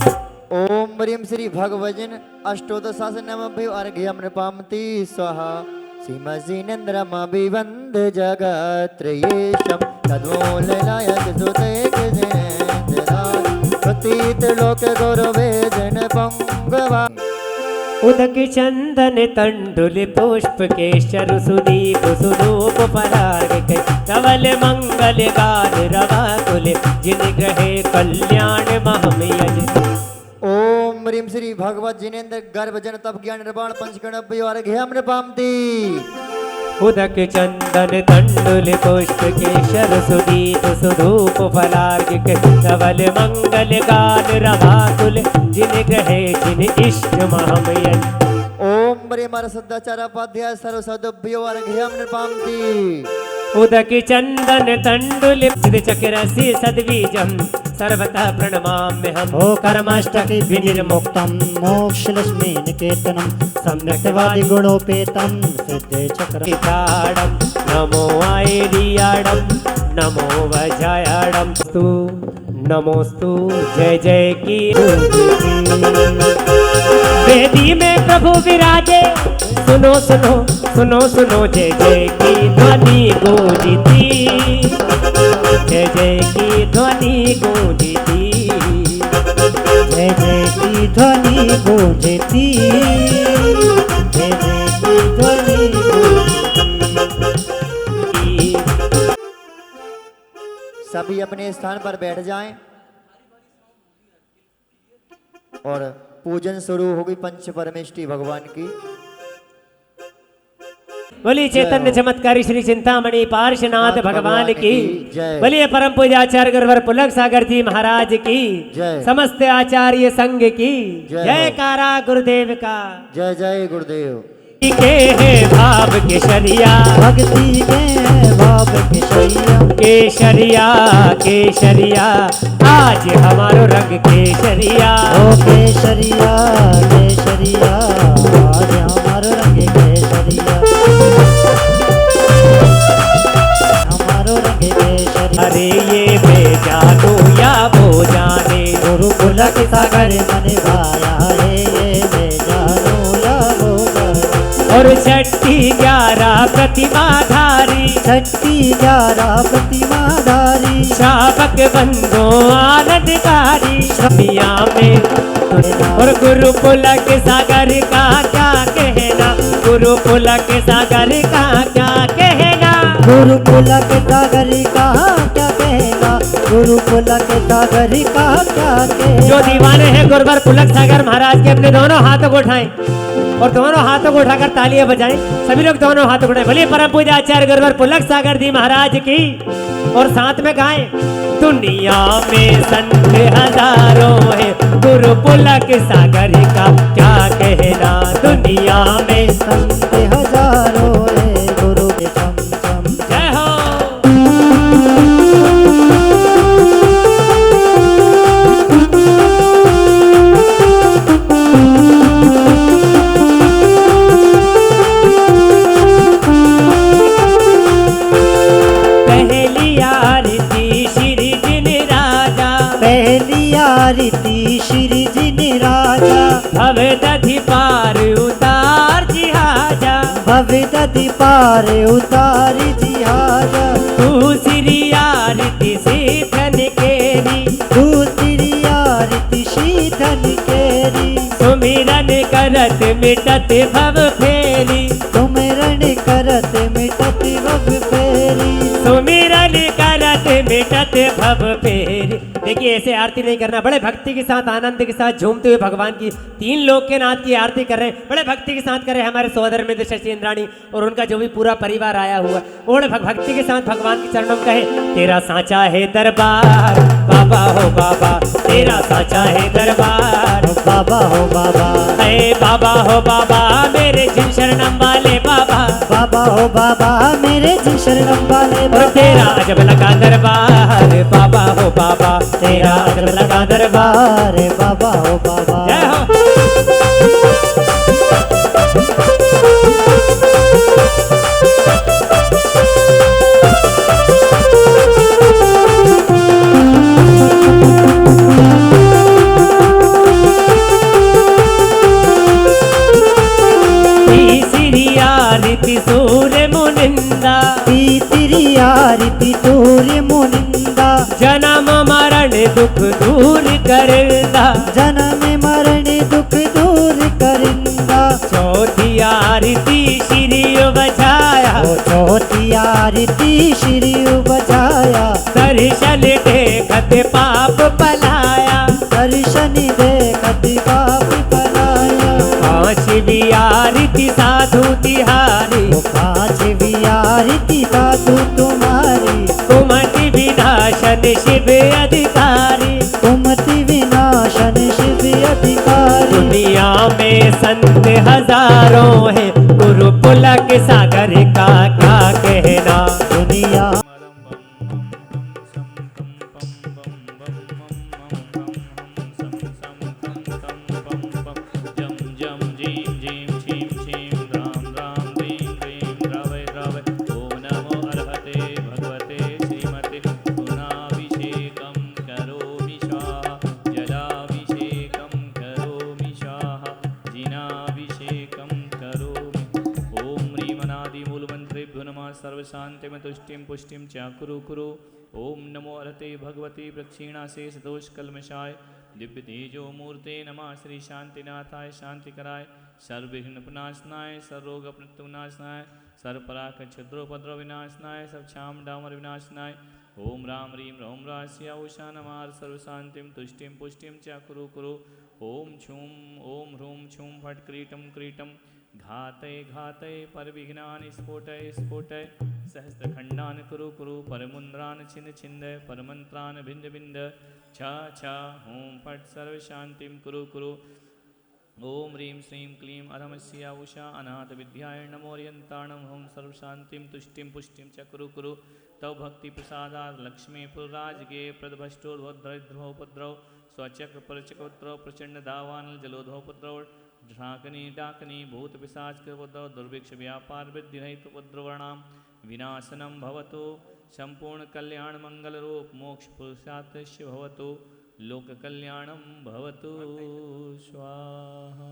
ओम ह्रीं श्री भगवजन अष्टोदशासनमभ्यो अर्घ्यं नृपामति स्वाहा श्रीमजीनेन्द्रमभिवन्द जगत्त्रयेशं तद्मूलनायक सुतेक जिनेन्द्रनाथ प्रतीतलोक गौरवे जनपङ्गवा।
उदक चंदन तंडुल पुष्प केशर सुदीप सुरूप पराग धवल मंगल गान रवा कुल जिन ग्रहे कल्याण महम यज।
ओम ह्रीं श्री भगवत जिनेन्द्र गर्भ जन तप ज्ञान निर्वाण पंचकणभ्यो अर्घ्यं नृपामति।
उदक चंदन तंडुल पुष्प केशर सुदीप सुधूप फलार्घ्य धवल मंगल गान रवा कुल जिन ग्रहे जिन इष्ट महम यज।
ओम ह्रीं सदाचार्योपाध्याय सर्व सदभ्यो अर्घ्यं नृपामति।
उदक चंदन तंडुल सिद्ध चक्रसी सद्बीजम सर्वतः प्रणमाम्यहम्।
ओ कर्माष्टके विनिर्मुक्तं मोक्षलक्ष्मी निकेतनं सम्यक्तवादि गुणोपेतं सिद्धे चक्र
ताड़म नमो आयरियाड़म नमो वजायाड़म स्तु नमोस्तु जय जय की। वेदी में प्रभु विराजे सुनो सुनो सुनो सुनो जय जय की ध्वनि गूंजती, जय जय की ध्वनि गूंजती,
जय जय की ध्वनि गूंजती, जय जय की ध्वनि गूंजती।
सभी अपने स्थान पर बैठ जाएं और पूजन शुरू होगी पंच परमेष्टि भगवान की।
बोलिए चैतन्य चमत्कारी श्री चिंतामणि पार्श्वनाथ भगवान की
जय।
बोलिए परम पूज्याचार्य गुरुवर पुलक सागर जी महाराज की
जय।
समस्त आचार्य संघ की
जय।
जयकारा गुरुदेव का।
जय जय गुरुदेव।
के है भाव केशरिया
भक्ति के भाव केशरिया
केशरिया केशरिया आज हमारो रंग केशरिया
ओ केशरिया केशरिया आज हमारो रंग केशरिया हमारो रंग केशरिया
अरे ये मैं जानू या वो जाने
गुरु पुलक सागर मन भाया रे ये मैं जानू या वो जाने
और छठी 11 प्रतिमाधारी
छठी 11 प्रतिमाधारी
शावक बंधो आनंदकारी मिया में और गुरु पुलक सागर का क्या कहना गुरु पुलक सागर का क्या कहना
गुरु पुलक सागर का क्या कहना गुरु पुलक सागर का क्या कहना
जो दीवाने हैं गुरुवर पुलक सागर महाराज के अपने दोनों हाथों को उठाएं और दोनों हाथों को उठाकर तालियां बजाएं। सभी लोग दोनों हाथों को उठाएं। बोलिए परम पूज्य आचार्य गुरुवर पुलक सागर जी महाराज की और साथ में गाएं। दुनिया में संत हजारों है गुरु पुलक सागर का क्या कहना दुनिया में
संत हजारों है गुरु के चम चम
जय हो। पहली आरती श्री जिन राजा
पहली आरती श्री जिन राजा
भव दधि पार उतार जिहाजा
भव्य दधि पार उतार जिहाजा
दूसरी आरती सीधन केरी
दूसरी आरती शीतन केरी
सुमिरन करत मिटत भव फेरी
सुमिरन करत मिटत भव फेरी
सुमिरन करत मिटत भव फेरी। देखिए ऐसे आरती नहीं करना, बड़े भक्ति के साथ आनंद के साथ झूमते हुए भगवान की 3 लोक के नाथ की आरती कर रहे हैं। बड़े भक्ति के साथ कर रहे हैं हमारे सोदर मित्र शशि इंद्राणी और उनका जो भी पूरा परिवार आया हुआ वो बड़े भक्ति के साथ भगवान के चरणों में कहे तेरा साचा है दरबार बाबा हो बाबा तेरा साचा है दरबार
बाबा हो बाबा
है बाबा हो बाबा मेरे जिन शरणम वाले बाबा
बाबा हो बाबा मेरे जिन शरणम वाले
और
बाबा
तेरा अजब लगा दरबार बाबा हो बाबा तेरा अजब लगा दरबार
बारे बाबा हो बाबा
जय हो। तीसरी आरती सूर्य मुनिंदा
तीसरी आरती सूर्य मुनिंदा
जन्म मरण दुख दूर करदा
जन्म मरण दुख दूर करिंदा
चौथी आरती श्री बजाया
ओ चौथी आरती श्री बजाया
दर्शन देखत पाप पलाया
दर्शन देखत पाप पलाया
पांचवी आरती साधु तिहारी
ओ पांचवी आरती साधु तुम्हारी
कुमति विनाशन शिव अधिकारी
कुमति विनाशन शिव अधिकारी
दुनिया में संत हजारों है गुरु पुलक सागर का क्या कहना
दुनिया
सर्वशांति में तुष्टिम पुष्टिम च कुरु कुरु। ओम नमो अरते भगवते प्रक्षीणाशेष दोष कलमशाय दिव्य तेजो मूर्ते नमः श्री शांतिनाथाय शांतिकराय सर्वविघ्न विनाशनाय सर्वरोग विनाशनाय सर्वपराक क्षुद्रोपद्रव विनाशनाय सर्वक्षाम डामर विनाशनाय। ओम राम रीम रोम रास्या उषा नमार सर्वशांतिम तुष्टिम पुष्टिम च कुरु कुरु। ओम छूम ओम ह्रूम छूम फट क्रीटम क्रीटम घातय घातय परविघ्नानि स्फोटय स्फोटय सहस्रखण्डान् कुरु कुरु परमुन्द्रान् छिन्न छिन्दय परमन्त्रान् भिन्द भिन्द छ छ हूं फट् सर्वशान्तिं कुरु कुरु ओम ह्रीं श्रीं क्लीं अरमस्या उषा अनाथ विद्याय नमोरियन्ताणं हूं सर्वशान्तिं तुष्टिं पुष्टिं च कुरु कुरु तव भक्ति प्रसादात् लक्ष्मी पुरराजगे प्रदभष्टोर्वद्रिद्रोपद्रव स्वचक्र परचकोत्रो प्रचंड दावान जलोधोपद्रव ढाकनी डाकनी भूत पिशाच उपद्रव दुर्भिक्ष व्यापार वृद्धि रहित उपद्रवणाम विनाशनम भवतु संपूर्ण कल्याण मंगल रूप मोक्ष पुरुषार्थस्य भवतु लोक कल्याणम भवतु स्वाहा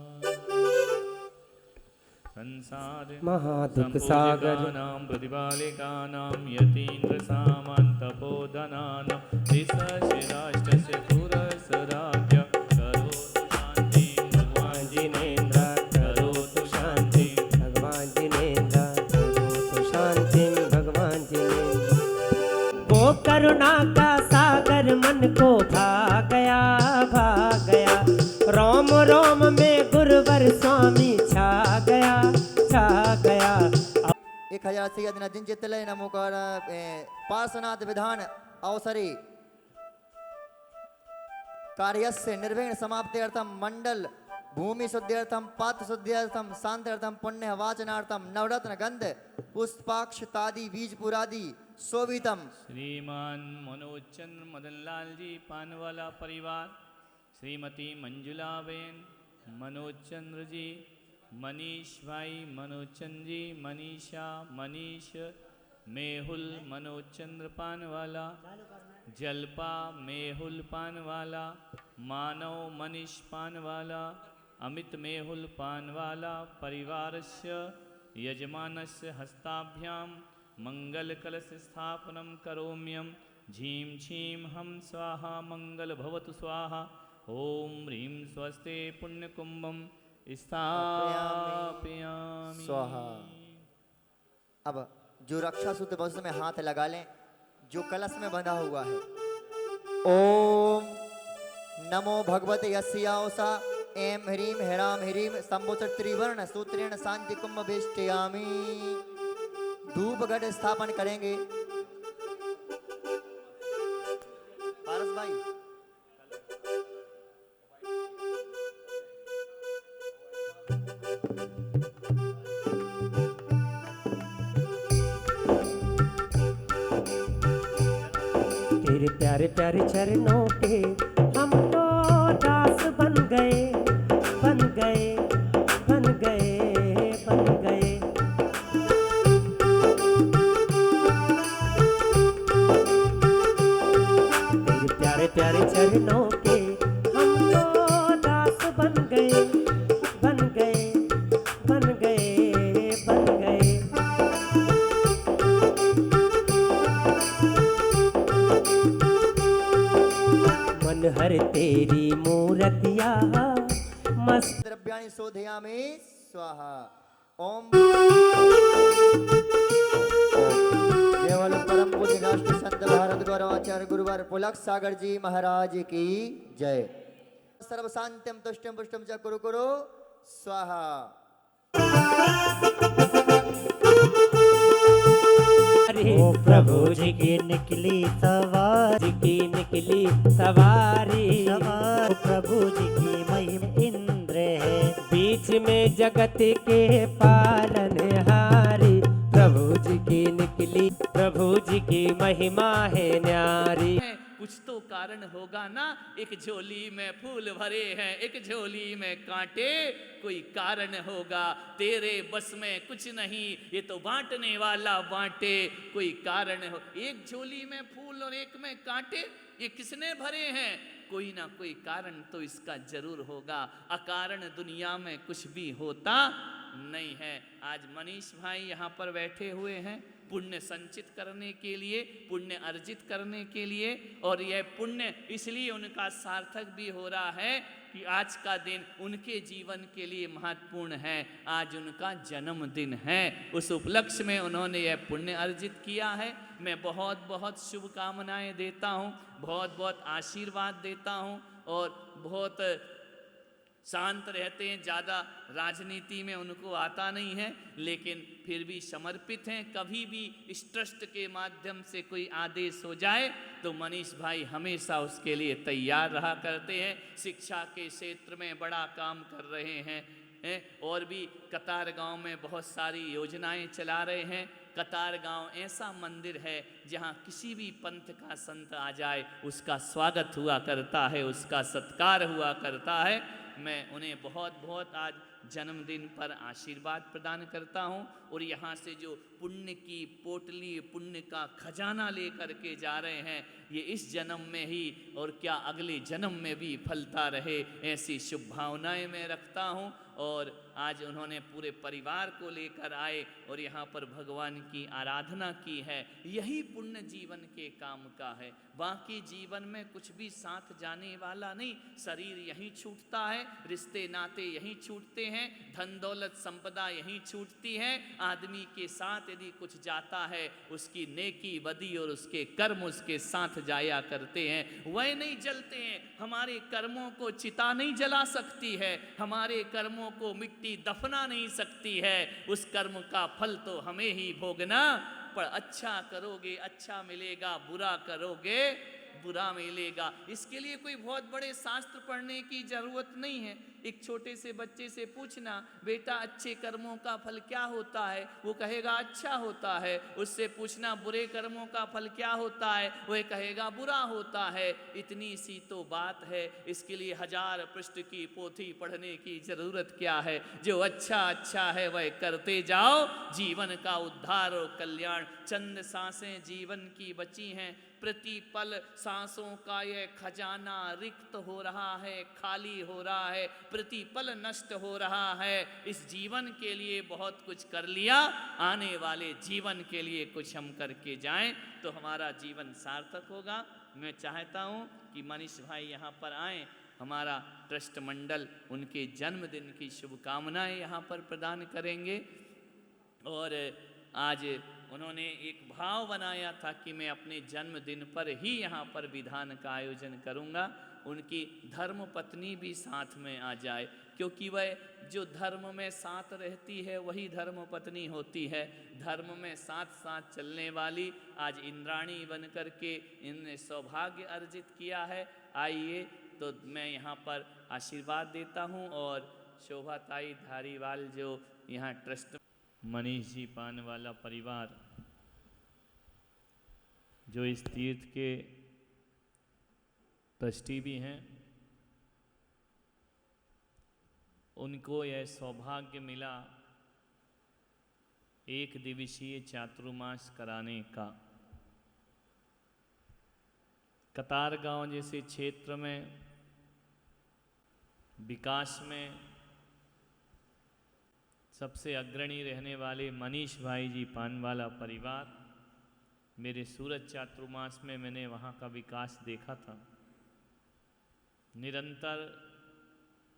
संसार
महादुख सागर
नाम प्रतिपालिकानां यतीन्द्र सामन्तपोधनानां दिशशिराष्टस्य पुरसराज्य करोतु शान्ति भगवान्
जिनेन्द्र
करोतु शान्ति
भगवान जिनेन्द्र करोतु शांति भगवान जिनेन्द्र। वो करुणा का सागर मन को भा गया रोम रोम में गुरुवर स्वामी छा गया
1000 से अधिक दिन चित्तलय नमोकार पार्श्वनाथ विधान अवसरे कार्यस्य निर्विघ्न समाप्त्यर्थम मंडल भूमि शुद्ध्यर्थम पात्र शुद्ध्यर्थम शांत्यर्थम पुण्य वाचनार्थम नवरत्न गंध पुष्पाक्षतादि बीज पुरादि शोभितम
श्रीमान मनोज चंद्र मदनलाल जी पानवाला परिवार श्रीमती मंजुलाबेन मनोज चंद्र जी मनीष भाई मनोज चंद्र जी मनीषा मनीष मेहुल मनोज चंद्र पानवाला जलपा मेहुल पानवाला मानव मनीष पानवाला अमित मेहुल पानवाला परिवारस्य यजमानस्य हस्ताभ्यां मंगलकलश स्थापनं करोम्यं झीं छीं हम स्वाहा मंगल भवतु स्वाहा ओम ह्रीं स्वस्ते पुण्यकुंभं स्थापयामि
स्वाहा। अब जो रक्षा सूत्र वस्त्र में हाथ लगा लें जो कलश में बंधा हुआ है ओम नमो भगवते यस्यावसा एम ह्रीम हेराम ह्रीम संबोचर त्रिवर्ण सूत्रेण शांति कुंभ वेष्टयामि। धूप घट स्थापन करेंगे पारस भाई।
तेरे प्यारे प्यारे चरणों के हम तो दास बन गए बन गए बन गए बन गए। तेरे प्यारे प्यारे चरणों के हम तो दास बन गए बन गए बन गए बन गए। मन हर तेरी मूर्तिया मस्त
द्रव्याणि शोधयामि स्वाहा। ओम केवल परम पूज्य राष्ट्र संत भारत गौरवाचार्य गुरुवर पुलक सागर जी महाराज की जय। सर्व शांत्यम तुष्टम पुष्टम च कुरु कुरु स्वाहा।
ओ प्रभु जी की निकली सवारी की निकली सवारी
ओ प्रभु जी की महिमा इंद्र है
बीच में जगत के पालनहारी। प्रभु जी की निकली प्रभु जी की महिमा है न्यारी।
कुछ तो कारण होगा ना। एक झोली में फूल भरे हैं एक झोली में कांटे कोई कारण होगा। तेरे बस में कुछ नहीं ये तो बांटने वाला बांटे कोई कारण हो। एक झोली में फूल और एक में कांटे ये किसने भरे हैं। कोई ना कोई कारण तो इसका जरूर होगा। अकारण दुनिया में कुछ भी होता नहीं है। आज मनीष भाई यहाँ पर बैठे हुए हैं पुण्य संचित करने के लिए पुण्य अर्जित करने के लिए और यह पुण्य इसलिए उनका सार्थक भी हो रहा है कि आज का दिन उनके जीवन के लिए महत्वपूर्ण है। आज उनका जन्मदिन है। उस उपलक्ष्य में उन्होंने यह पुण्य अर्जित किया है। मैं बहुत बहुत शुभकामनाएं देता हूँ बहुत बहुत आशीर्वाद देता हूँ और बहुत शांत रहते हैं, ज़्यादा राजनीति में उनको आता नहीं है, लेकिन फिर भी समर्पित हैं। कभी भी इस ट्रस्ट के माध्यम से कोई आदेश हो जाए तो मनीष भाई हमेशा उसके लिए तैयार रहा करते हैं। शिक्षा के क्षेत्र में बड़ा काम कर रहे हैं और भी कतार गांव में बहुत सारी योजनाएं चला रहे हैं। कतार गांव ऐसा मंदिर है जहां किसी भी पंथ का संत आ जाए उसका स्वागत हुआ करता है, उसका सत्कार हुआ करता है। मैं उन्हें बहुत बहुत आज जन्मदिन पर आशीर्वाद प्रदान करता हूं और यहाँ से जो पुण्य की पोटली, पुण्य का खजाना लेकर के जा रहे हैं, ये इस जन्म में ही और क्या अगले जन्म में भी फलता रहे, ऐसी शुभ भावनाएं मैं रखता हूं। और आज उन्होंने पूरे परिवार को लेकर आए और यहाँ पर भगवान की आराधना की है। यही पुण्य जीवन के काम का है। बाकी जीवन में कुछ भी साथ जाने वाला नहीं। शरीर यहीं छूटता है, रिश्ते नाते यहीं छूटते हैं, धन दौलत संपदा यहीं छूटती है। आदमी के साथ यदि कुछ जाता है, उसकी नेकी बदी और उसके कर्म उसके साथ जाया करते हैं, वह नहीं जलते हैं। हमारे कर्मों को चिता नहीं जला सकती है, हमारे कर्मों को मिट्टी दफना नहीं सकती है। उस कर्म का फल तो हमें ही भोगना। पर अच्छा करोगे अच्छा मिलेगा, बुरा करोगे बुरा मिलेगा। इसके लिए कोई बहुत बड़े शास्त्र पढ़ने की जरूरत नहीं है। एक छोटे से बच्चे से पूछना, बेटा अच्छे कर्मों का फल क्या होता है, वो कहेगा अच्छा होता है। उससे पूछना बुरे कर्मों का फल क्या होता है, वह कहेगा बुरा होता है। इतनी सी तो बात है, इसके लिए 1000 पृष्ठ की पोथी पढ़ने की जरूरत क्या है। जो अच्छा अच्छा है वह करते जाओ, जीवन का उद्धार और कल्याण। चंद सांसें जीवन की बची हैं, प्रतिपल सांसों का यह खजाना रिक्त हो रहा है, खाली हो रहा है, प्रतिपल नष्ट हो रहा है। इस जीवन के लिए बहुत कुछ कर लिया, आने वाले जीवन के लिए कुछ हम करके जाएं तो हमारा जीवन सार्थक होगा। मैं चाहता हूं कि मनीष भाई यहाँ पर आएँ। हमारा ट्रस्ट मंडल उनके जन्मदिन की शुभकामनाएं यहाँ पर प्रदान करेंगे। और आज उन्होंने एक भाव बनाया था कि मैं अपने जन्मदिन पर ही यहाँ पर विधान का आयोजन करूँगा। उनकी धर्म पत्नी भी साथ में आ जाए, क्योंकि वह जो धर्म में साथ रहती है वही धर्म पत्नी होती है। धर्म में साथ साथ चलने वाली आज इंद्राणी बन कर के इनने सौभाग्य अर्जित किया है। आइए तो मैं यहाँ पर आशीर्वाद देता हूँ। और शोभाताई धारीवाल जो यहाँ ट्रस्ट, मनीष जी पानवाला परिवार जो इस तीर्थ के ट्रस्टी भी हैं, उनको यह सौभाग्य मिला एक दिवसीय चातुर्मास कराने का। कतार गांव जैसे क्षेत्र में विकास में सबसे अग्रणी रहने वाले मनीष भाई जी पानवाला परिवार, मेरे सूरज चातुर्मास में मैंने वहाँ का विकास देखा था। निरंतर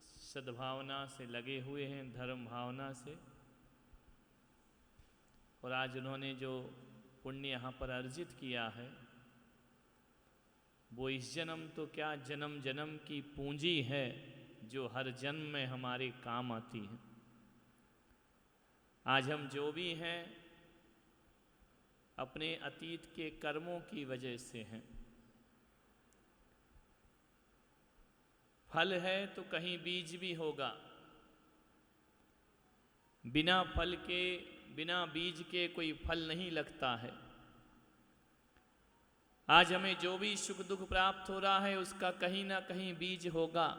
सद्भावना से लगे हुए हैं, धर्म भावना से। और आज उन्होंने जो पुण्य यहाँ पर अर्जित किया है, वो इस जन्म तो क्या जन्म जन्म की पूंजी है जो हर जन्म में हमारे काम आती है। आज हम जो भी हैं अपने अतीत के कर्मों की वजह से हैं। फल है तो कहीं बीज भी होगा। बिना फल के, बिना बीज के कोई फल नहीं लगता है। आज हमें जो भी सुख दुख प्राप्त हो रहा है उसका कहीं ना कहीं बीज होगा।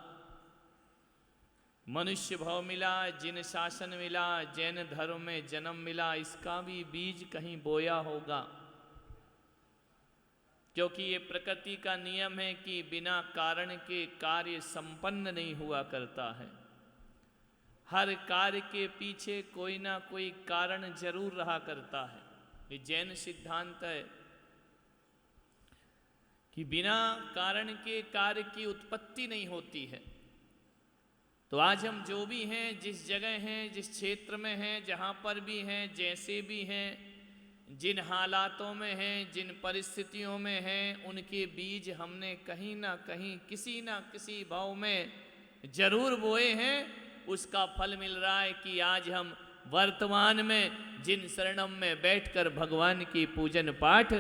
मनुष्य भाव मिला, जिन शासन मिला, जैन धर्म में जन्म मिला, इसका भी बीज कहीं बोया होगा। क्योंकि ये प्रकृति का नियम है कि बिना कारण के कार्य संपन्न नहीं हुआ करता है। हर कार्य के पीछे कोई ना कोई कारण जरूर रहा करता है। ये जैन सिद्धांत है कि बिना कारण के कार्य की उत्पत्ति नहीं होती है। तो आज हम जो भी हैं, जिस जगह हैं, जिस क्षेत्र में हैं, जहाँ पर भी हैं, जैसे भी हैं, जिन हालातों में हैं, जिन परिस्थितियों में हैं, उनके बीज हमने कहीं ना कहीं किसी ना किसी भाव में जरूर बोए हैं उसका फल मिल रहा है कि आज हम वर्तमान में जिन शरणम में बैठकर भगवान की पूजन पाठ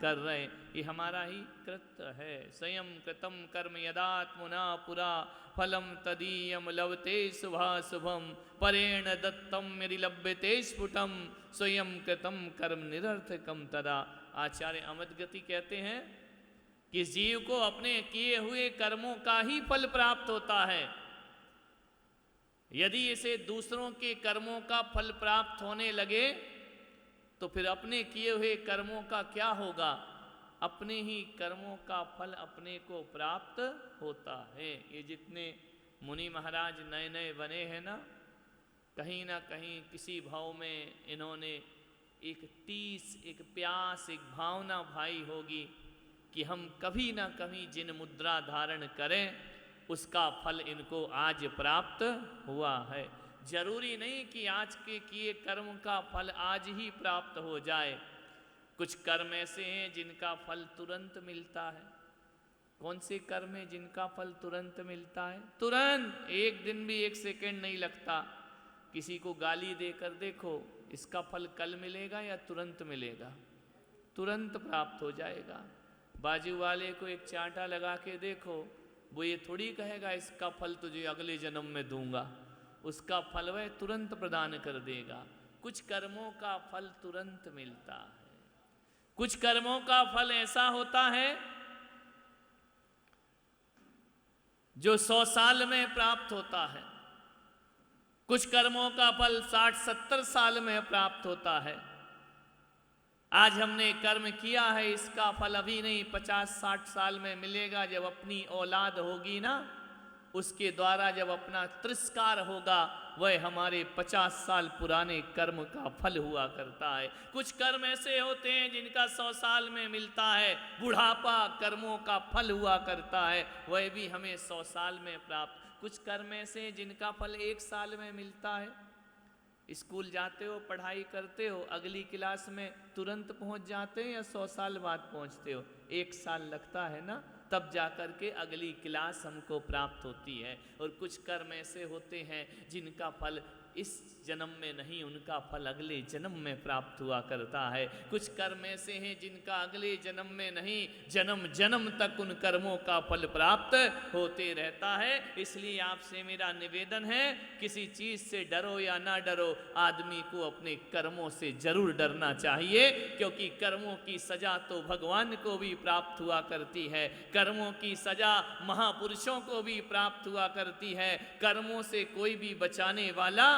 कर रहे हैं, ये हमारा ही कृत्य है। स्वयं कृतम कर्म यदात्मना पुरा फलम तदीयम लभते शुभाशुभम परेण दत्तम यदि लभ्यते स्फुटम स्वयं कृतम कर्म निरर्थकम तदा। आचार्य अमृतगति कहते हैं कि जीव को अपने किए हुए कर्मों का ही फल प्राप्त होता है। यदि इसे दूसरों के कर्मों का फल प्राप्त होने लगे तो फिर अपने किए हुए कर्मों का क्या होगा? अपने ही कर्मों का फल अपने को प्राप्त होता है। ये जितने मुनि महाराज नए नए बने हैं ना कहीं किसी भाव में इन्होंने एक टीस, एक प्यास, एक भावना भाई होगी कि हम कभी ना कभी जिन मुद्रा धारण करें उसका फल इनको आज प्राप्त हुआ है। जरूरी नहीं कि आज के किए कर्म का फल आज ही प्राप्त हो जाए। कुछ कर्म ऐसे हैं जिनका फल तुरंत मिलता है। कौन से कर्म है जिनका फल तुरंत मिलता है? तुरंत, एक दिन भी एक सेकंड नहीं लगता। किसी को गाली देकर देखो, इसका फल कल मिलेगा या तुरंत मिलेगा? तुरंत प्राप्त हो जाएगा। बाजू वाले को एक चांटा लगा के देखो, वो ये थोड़ी कहेगा इसका फल तुझे अगले जन्म में दूंगा। उसका फल वह तुरंत प्रदान कर देगा। कुछ कर्मों का फल तुरंत मिलता है, कुछ कर्मों का फल ऐसा होता है जो 100 साल में प्राप्त होता है, कुछ कर्मों का फल 60-70 साल में प्राप्त होता है। आज हमने कर्म किया है, इसका फल अभी नहीं 50-60 साल में मिलेगा। जब अपनी औलाद होगी ना, उसके द्वारा जब अपना तिरस्कार होगा, वह हमारे 50 साल पुराने कर्म का फल हुआ करता है। कुछ कर्म ऐसे होते हैं जिनका 100 साल में मिलता है। बुढ़ापा कर्मों का फल हुआ करता है, वह भी हमें 100 साल में प्राप्त। कुछ कर्म ऐसे हैं जिनका फल 1 साल में मिलता है। स्कूल जाते हो, पढ़ाई करते हो, अगली क्लास में तुरंत पहुंच जाते हो या 100 साल बाद पहुंचते हो? 1 साल लगता है ना, तब जाकर के अगली क्लास हमको प्राप्त होती है। और कुछ कर्म ऐसे होते हैं जिनका फल इस जन्म में नहीं, उनका फल अगले जन्म में प्राप्त हुआ करता है। कुछ कर्म ऐसे हैं जिनका अगले जन्म में नहीं, जन्म जन्म तक उन कर्मों का फल प्राप्त होते रहता है। इसलिए आपसे मेरा निवेदन है, किसी चीज से डरो या ना डरो, आदमी को अपने कर्मों से जरूर डरना चाहिए, क्योंकि कर्मों की सजा तो भगवान को भी प्राप्त हुआ करती है, कर्मों की सजा महापुरुषों को भी प्राप्त हुआ करती है। कर्मों से कोई भी बचाने वाला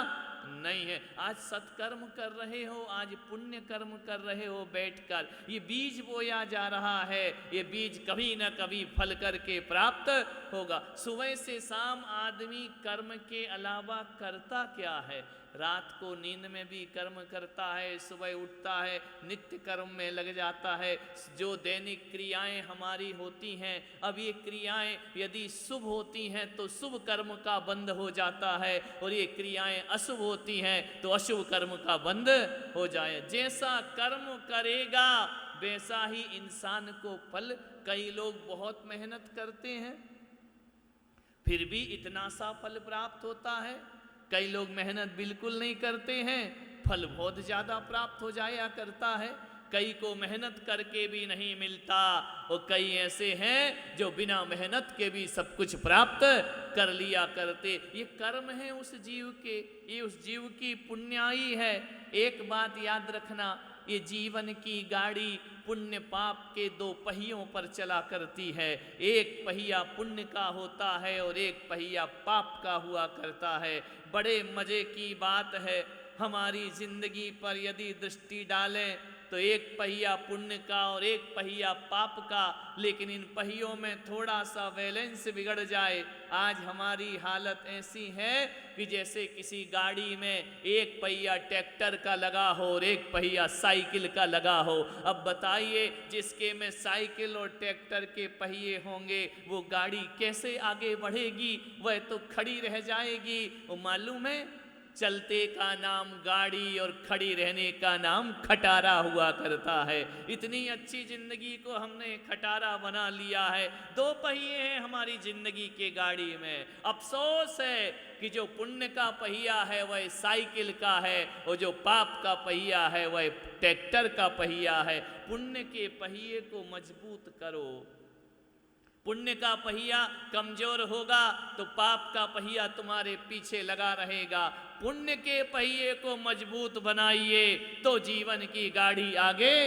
नहीं है। आज सत्कर्म कर रहे हो, आज पुण्य कर्म कर रहे हो बैठकर, ये बीज बोया जा रहा है। ये बीज कभी ना कभी फल करके प्राप्त होगा। सुबह से शाम आदमी कर्म के अलावा करता क्या है? रात को नींद में भी कर्म करता है, सुबह उठता है नित्य कर्म में लग जाता है। जो दैनिक क्रियाएं हमारी होती हैं, अब ये क्रियाएं यदि शुभ होती हैं तो शुभ कर्म का बंध हो जाता है, और ये क्रियाएं अशुभ होती हैं तो अशुभ कर्म का बंध हो जाए। जैसा कर्म करेगा वैसा ही इंसान को फल। कई लोग बहुत मेहनत करते हैं फिर भी इतना सा फल प्राप्त होता है। कई लोग मेहनत बिल्कुल नहीं करते हैं, फल बहुत ज़्यादा प्राप्त हो जाया करता है। कई को मेहनत करके भी नहीं मिलता, और कई ऐसे हैं जो बिना मेहनत के भी सब कुछ प्राप्त कर लिया करते। ये कर्म है उस जीव के, ये उस जीव की पुण्याई है। एक बात याद रखना, ये जीवन की गाड़ी पुण्य पाप के 2 पहियों पर चला करती है। एक पहिया पुण्य का होता है और एक पहिया पाप का हुआ करता है। बड़े मजे की बात है, हमारी जिंदगी पर यदि दृष्टि डालें तो एक पहिया पुण्य का और एक पहिया पाप का, लेकिन इन पहियों में थोड़ा सा बैलेंस बिगड़ जाए। आज हमारी हालत ऐसी है कि जैसे किसी गाड़ी में एक पहिया ट्रैक्टर का लगा हो और एक पहिया साइकिल का लगा हो। अब बताइए, जिसके में साइकिल और ट्रैक्टर के पहिए होंगे वो गाड़ी कैसे आगे बढ़ेगी? वह तो खड़ी रह जाएगी। वो मालूम है चलते का नाम गाड़ी और खड़ी रहने का नाम खटारा हुआ करता है। इतनी अच्छी जिंदगी को हमने खटारा बना लिया है। दो पहिए हैं हमारी जिंदगी के गाड़ी में। अफसोस है कि जो पुण्य का पहिया है वह साइकिल का है और जो पाप का पहिया है वह ट्रैक्टर का पहिया है। पुण्य के पहिए को मजबूत करो। पुण्य का पहिया कमजोर होगा तो पाप का पहिया तुम्हारे पीछे लगा रहेगा। पुण्य के पहिए को मजबूत बनाइए तो जीवन की गाड़ी आगे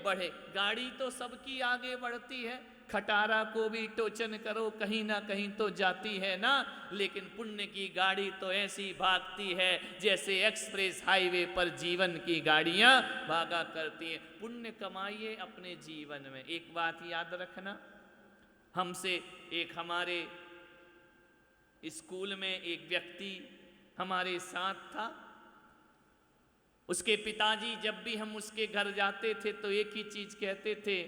बढ़े। गाड़ी तो सबकी आगे बढ़ती है, खटारा को भी टोचन करो कहीं ना कहीं तो जाती है ना, लेकिन पुण्य की गाड़ी तो ऐसी भागती है जैसे एक्सप्रेस हाईवे पर जीवन की गाड़ियां भागा करती हैं। पुण्य कमाइए अपने जीवन में। एक बात याद रखना, हमसे एक हमारे स्कूल में एक व्यक्ति हमारे साथ था। उसके पिताजी जब भी हम उसके घर जाते थे तो एक ही चीज कहते थे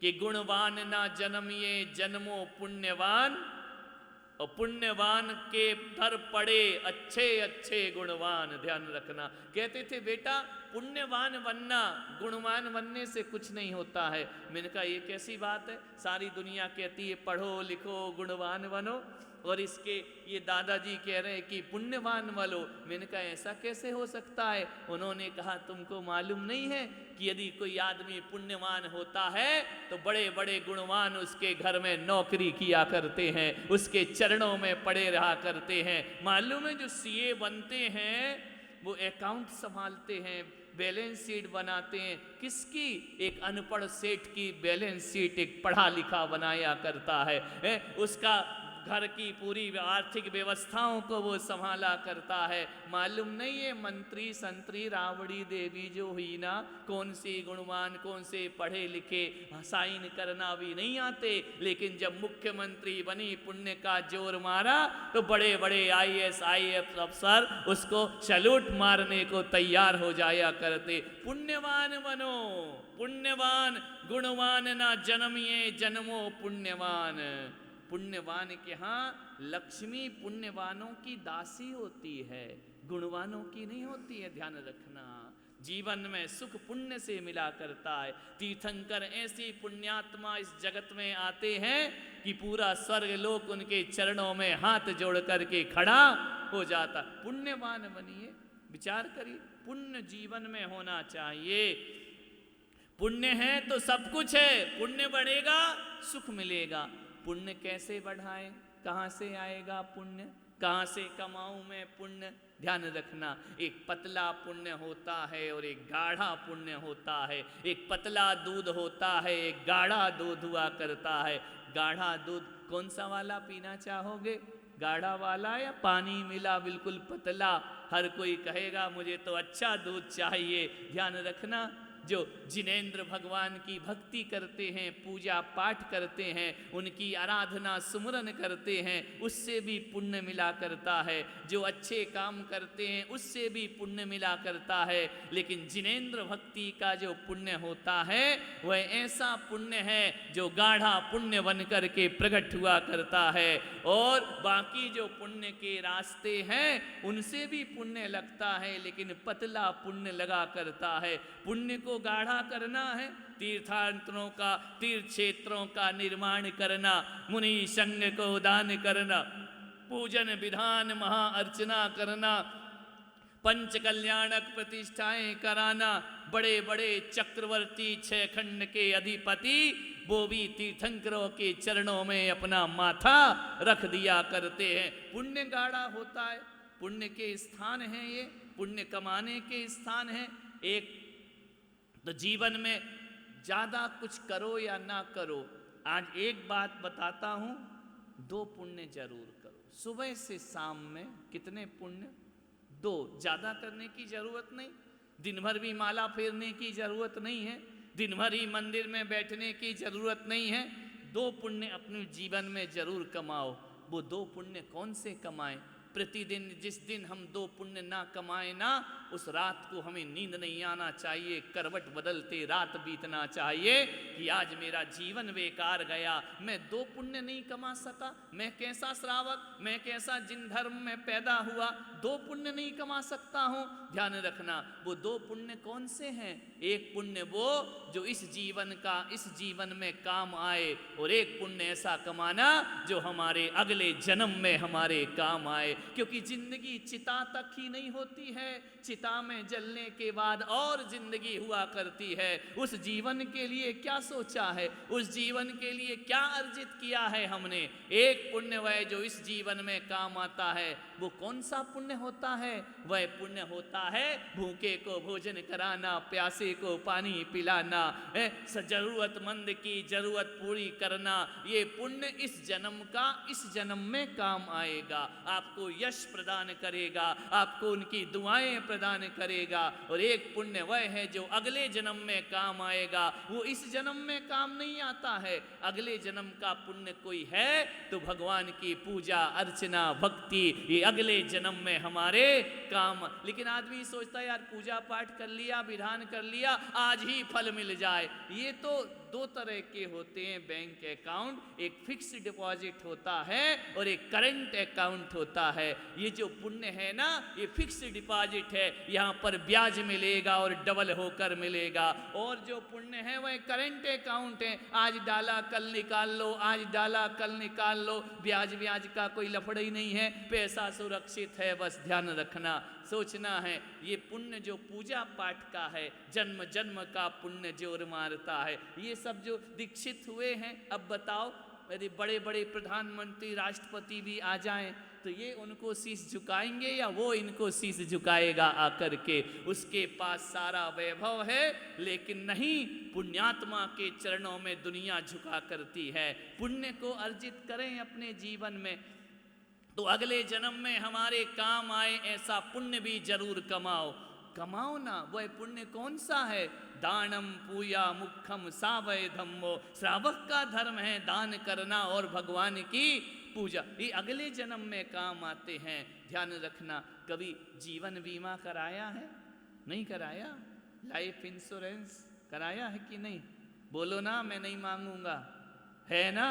कि गुणवान ना जन्मिए जन्मो पुण्यवान, और पुण्यवान के घर पड़े अच्छे अच्छे गुणवान। ध्यान रखना, कहते थे बेटा पुण्यवान बनना, गुणवान बनने से कुछ नहीं होता है। मैंने कहा ये कैसी बात है, सारी दुनिया कहती है पढ़ो लिखो गुणवान बनो, और इसके ये दादाजी कह रहे हैं कि पुण्यवान बनो। मैंने कहा ऐसा कैसे हो सकता है। उन्होंने कहा तुमको मालूम नहीं है कि यदि कोई आदमी पुण्यवान होता है तो बड़े बड़े गुणवान उसके घर में नौकरी किया करते हैं, उसके चरणों में पड़े रहा करते हैं। मालूम है जो सीए बनते हैं वो अकाउंट संभालते हैं, बैलेंस शीट बनाते हैं। किसकी? एक अनपढ़ सेठ की बैलेंस शीट एक पढ़ा लिखा बनाया करता है। उसका घर की पूरी आर्थिक व्यवस्थाओं को वो संभाला करता है। मालूम नहीं है मंत्री संतरी रावड़ी देवी जो हुई ना, कौन सी गुणवान, कौन से पढ़े लिखे, साइन करना भी नहीं आते, लेकिन जब मुख्यमंत्री बनी पुण्य का जोर मारा तो बड़े बड़े IAS IAS अफसर उसको सैल्यूट मारने को तैयार हो जाया करते। पुण्यवान बनो, पुण्यवान, गुणवान ना जन्मिए जन्मो पुण्यवान। पुण्यवान के यहाँ लक्ष्मी पुण्यवानों की दासी होती है, गुणवानों की नहीं होती है। ध्यान रखना, जीवन में सुख पुण्य से मिला करता है। तीर्थंकर ऐसी पुण्यात्मा इस जगत में आते हैं कि पूरा स्वर्ग लोक उनके चरणों में हाथ जोड़ करके खड़ा हो जाता। पुण्यवान बनिए, विचार करिए, पुण्य जीवन में होना चाहिए। पुण्य है तो सब कुछ है, पुण्य बढ़ेगा सुख मिलेगा। पुण्य कैसे बढ़ाएं, कहाँ से आएगा पुण्य, कहाँ से कमाऊं मैं पुण्य। ध्यान रखना, एक पतला पुण्य होता है और एक गाढ़ा पुण्य होता है। एक पतला दूध होता है, एक गाढ़ा दूध हुआ करता है। गाढ़ा दूध कौन सा वाला पीना चाहोगे, गाढ़ा वाला या पानी मिला बिल्कुल पतला? हर कोई कहेगा मुझे तो अच्छा दूध चाहिए। ध्यान रखना, जो जिनेंद्र भगवान की भक्ति करते हैं, पूजा पाठ करते हैं, उनकी आराधना सुमरन करते हैं, उससे भी पुण्य मिला करता है। जो अच्छे काम करते हैं उससे भी पुण्य मिला करता है। लेकिन जिनेंद्र भक्ति का जो पुण्य होता है वह ऐसा पुण्य है जो गाढ़ा पुण्य बन करके प्रकट हुआ करता है। और बाकी जो पुण्य के रास्ते हैं उनसे भी पुण्य लगता है, लेकिन पतला पुण्य लगा करता है। पुण्य को गाढ़ा करना है, तीर्थांतरों का, तीर्थ क्षेत्रों का निर्माण करना, मुनि संघ को दान करना, पूजन विधान महा अर्चना करना, पंच कल्याणक प्रतिष्ठाएं कराना। बड़े बड़े चक्रवर्ती 6 खंड के अधिपति वो भी तीर्थंकरों के चरणों में अपना माथा रख दिया करते हैं। पुण्य गाढ़ा होता है, पुण्य के स्थान हैं ये, पुण्य कमाने के स्थान हैं। एक तो जीवन में ज्यादा कुछ करो या ना करो, आज एक बात बताता हूं, 2 पुण्य जरूर करो। सुबह से शाम में कितने पुण्य? 2। ज्यादा करने की जरूरत नहीं, दिन भर भी माला फेरने की जरूरत नहीं है, दिन भर ही मंदिर में बैठने की जरूरत नहीं है। 2 पुण्य अपने जीवन में जरूर कमाओ। वो 2 पुण्य कौन से कमाएं? प्रतिदिन जिस दिन हम 2 पुण्य ना कमाए ना, उस रात को हमें नींद नहीं आना चाहिए, करवट बदलते रात बीतना चाहिए कि आज मेरा जीवन बेकार गया, मैं 2 पुण्य नहीं कमा सका, मैं कैसा श्रावक, मैं कैसा जिन धर्म में पैदा हुआ, 2 पुण्य नहीं कमा सकता हूँ। ध्यान रखना, वो 2 पुण्य कौन से हैं? एक पुण्य वो जो इस जीवन में काम आए, और एक पुण्य ऐसा कमाना जो हमारे अगले जन्म में हमारे काम आए। क्योंकि जिंदगी चिता तक ही नहीं होती है, चिता में जलने के बाद और जिंदगी हुआ करती है। उस जीवन के लिए क्या सोचा है, उस जीवन के लिए क्या अर्जित किया है हमने? एक पुण्य वह जो इस जीवन में काम आता है। वो कौन सा पुण्य होता है? वह पुण्य होता है भूखे को भोजन कराना, प्यासे को पानी पिलाना, जरूरतमंद की जरूरत पूरी करना। ये पुण्य इस जन्म का इस जन्म में काम आएगा, आपको यश प्रदान करेगा, आपको उनकी दुआएं प्रदान करेगा। और एक पुण्य वह है जो अगले जन्म में काम आएगा, वो इस जन्म में काम नहीं आता है। अगले जन्म का पुण्य कोई है तो भगवान की पूजा अर्चना भक्ति, ये अगले जन्म में हमारे काम। लेकिन आदमी सोचता है यार पूजा पाठ कर लिया, विधान कर लिया, आज ही फल मिल जाए। ये तो 2 तरह के होते हैं बैंक अकाउंट, एक फिक्स डिपॉजिट होता है और एक करंट अकाउंट होता है। ये जो पुण्य है ना, ये फिक्स डिपॉजिट है, यहाँ पर ब्याज मिलेगा और डबल होकर मिलेगा। और जो पुण्य है वह करंट अकाउंट है, आज डाला कल निकाल लो, आज डाला कल निकाल लो, ब्याज का कोई लफड़ा ही नहीं है, पैसा सुरक्षित है। बस ध्यान रखना, सोचना है ये पुण्य जो पूजा पाठ का है, जन्म जन्म का पुण्य जोर मारता है। ये सब जो दीक्षित हुए हैं, अब बताओ यदि बड़े बड़े प्रधानमंत्री राष्ट्रपति भी आ जाएं तो ये उनको शीश झुकाएंगे या वो इनको शीश झुकाएगा आकर के? उसके पास सारा वैभव है, लेकिन नहीं, पुण्यात्मा के चरणों में दुनिया झुका करती है। पुण्य को अर्जित करें अपने जीवन में तो अगले जन्म में हमारे काम आए, ऐसा पुण्य भी जरूर कमाओ ना। वह पुण्य कौन सा है? दानम पूया मुखम सावय धम्मो, श्रावक का धर्म है दान करना और भगवान की पूजा। ये अगले जन्म में काम आते हैं। ध्यान रखना, कभी जीवन बीमा कराया है? नहीं कराया? लाइफ इंश्योरेंस कराया है कि नहीं? बोलो ना, मैं नहीं मांगूंगा, है ना?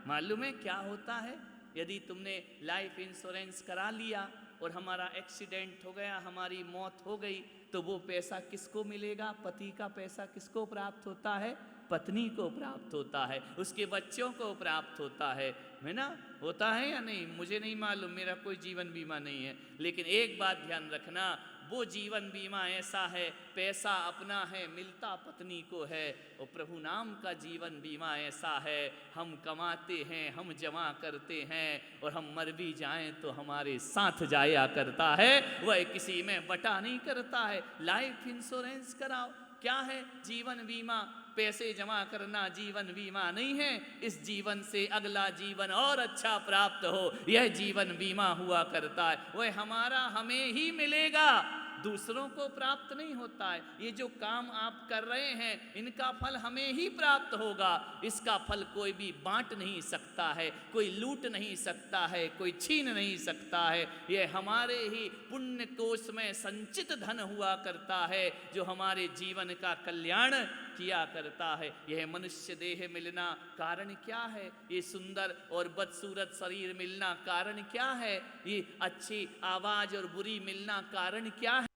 मालूम है क्या होता है? यदि तुमने लाइफ इंश्योरेंस करा लिया और हमारा एक्सीडेंट हो गया, हमारी मौत हो गई, तो वो पैसा किसको मिलेगा? पति का पैसा किसको प्राप्त होता है? पत्नी को प्राप्त होता है, उसके बच्चों को प्राप्त होता है ना? होता है या नहीं? मुझे नहीं मालूम, मेरा कोई जीवन बीमा नहीं है। लेकिन एक बात ध्यान रखना, वो जीवन बीमा ऐसा है, पैसा अपना है, मिलता पत्नी को है। और प्रभु नाम का जीवन बीमा ऐसा है, हम कमाते हैं, हम जमा करते हैं और हम मर भी जाएं तो हमारे साथ जाया करता है, वह किसी में बटा नहीं करता है। लाइफ इंश्योरेंस कराओ। क्या है जीवन बीमा? पैसे जमा करना जीवन बीमा नहीं है। इस जीवन से अगला जीवन और अच्छा प्राप्त हो, यह जीवन बीमा हुआ करता है। वह हमारा हमें ही मिलेगा, दूसरों को प्राप्त नहीं होता है। ये जो काम आप कर रहे हैं, इनका फल हमें ही प्राप्त होगा। इसका फल कोई भी बांट नहीं सकता है, कोई लूट नहीं सकता है, कोई छीन नहीं सकता है। ये हमारे ही पुण्य कोष में संचित धन हुआ करता है, जो हमारे जीवन का कल्याण किया करता है। यह मनुष्य देह मिलना कारण क्या है? ये सुंदर और बदसूरत शरीर मिलना कारण क्या है? ये अच्छी आवाज और बुरी मिलना कारण क्या है?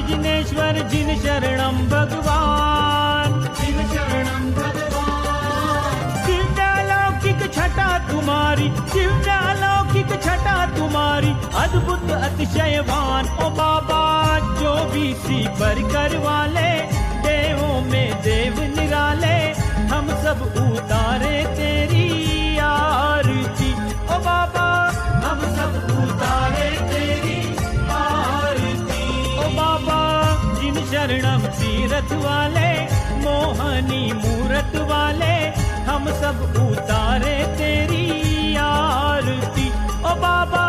जिनेश्वर जिन शरणम भगवान, जिन शरणम भगवान। दिव्यालौकिक छटा तुम्हारी, दिव्यालौकिक छटा तुम्हारी, अद्भुत अतिशयवान ओ बाबा जो चौबीसी परिकर वाले, देवों में देव निराले, हम सब उतारे तेरी आरती। ओ बाबा हम सब उतारे तेरी आरती। ओ बाबा जिन शरणम तीरथ वाले, मोहनी मूरत वाले, हम सब उतारे तेरी आरती। ओ बाबा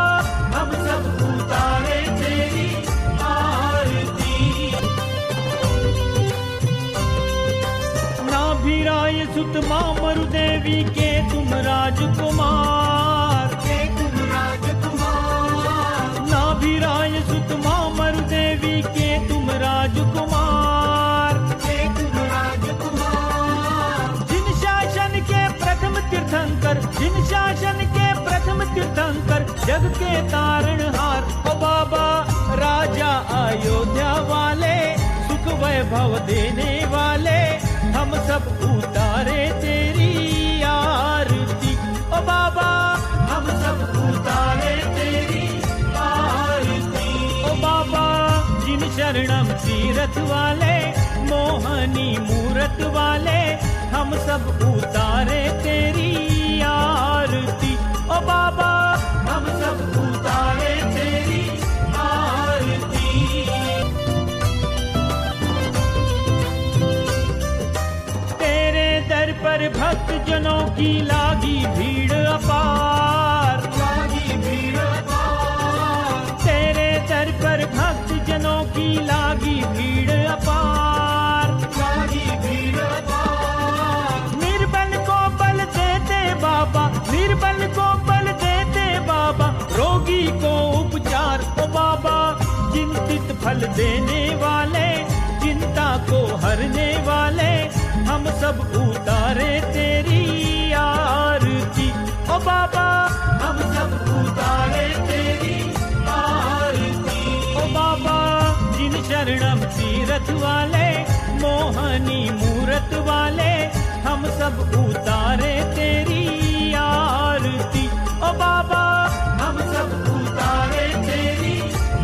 हम सब उतारे तेरी आरती। नाभिराय सुत मामरु देवी के तुम राजकुमार, के तुम राजकुमार। नाभिराय सुत मामरु देवी के तुम राजकुमार, के तुम राजकुमार। जिन शासन के प्रथम तीर्थंकर, जिन शासन के प्रथम तीर्थंकर, जग के तारणहार। ओ बाबा राजा अयोध्या वाले, सुख वैभव देने वाले, हम सब उतारे तेरी आरती। ओ बाबा हम सब उतारे तेरी आरती। ओ बाबा जिन शरणम तीरथ वाले, मोहनी मूरत वाले, हम सब उतारे तेरी आरती। ओ बाबा हम सब उतारे तेरी आरती। तेरे दर पर भक्त जनों की लागी भीड़ अपार, लागी भीड़ अपार। तेरे दर पर भक्त जनों की लागी भीड़ अपार, लागी भीड़ अपार। निर्बल को बल देते बाबा, निर्बल को बल देते बाबा, रोगी को उपचार। ओ बाबा चिंतित फल देने वाले, चिंता को हरने वाले, हम सब उतारे तेरी आरती। ओ बाबा हम सब उतारे तेरी आरती। ओ बाबा जिन शरणम तीरथ वाले, मोहनी मूरत वाले, हम सब उतारे तेरी आरती। ओ बाबा हम सब उतारे तेरी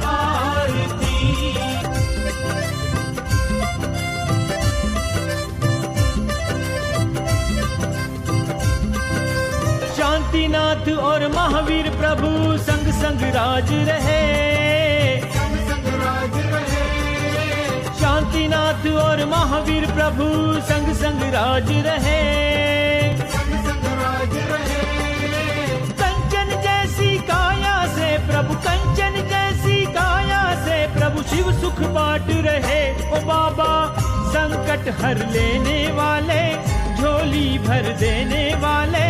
आरती। शांतिनाथ और महावीर प्रभु संग संग राज रहे, संग संग राज रहे। शांतिनाथ और महावीर प्रभु संग संग राज रहे, संग संग राज रहे। कंचन जैसी काया से प्रभु, कंचन जैसी काया से प्रभु, शिव सुख बांट रहे। ओ बाबा संकट हर लेने वाले, झोली भर देने वाले,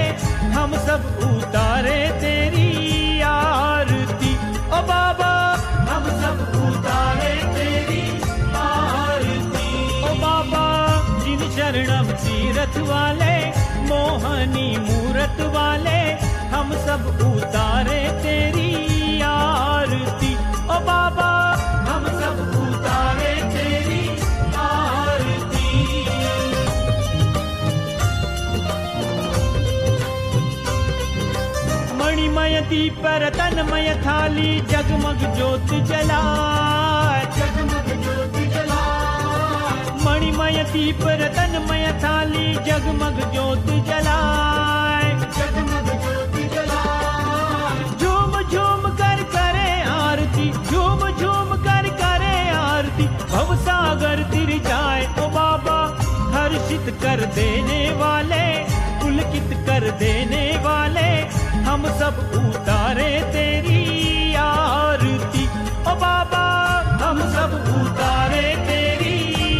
हम सब उतारे तेरी आरती। ओ बाबा हम सब उतारे तेरी आरती। ओ बाबा जिन शरणम तीरथ वाले, मोहनी मूरत वाले, हम सब उतारे तेरी आरती। ओ बाबा हम सब उतारे तेरी आरती। मणिमय दीप रतनमय थाली, जगमग ज्योत जलाए, जगमग ज्योत जलाए। मणिमय दीप रतनमय थाली, जगमग ज्योत जलाए, जगमग ज्योत जलाए। झूम झूम कर करे आरती, झूम झूम कर करे आरती, भवसागर तिर जाए। ओ बाबा हर्षित कर देने वाले, पुलकित कर देने वाले, हम सब उतारे तेरी आरती। ओ बाबा हम सब उतारे तेरी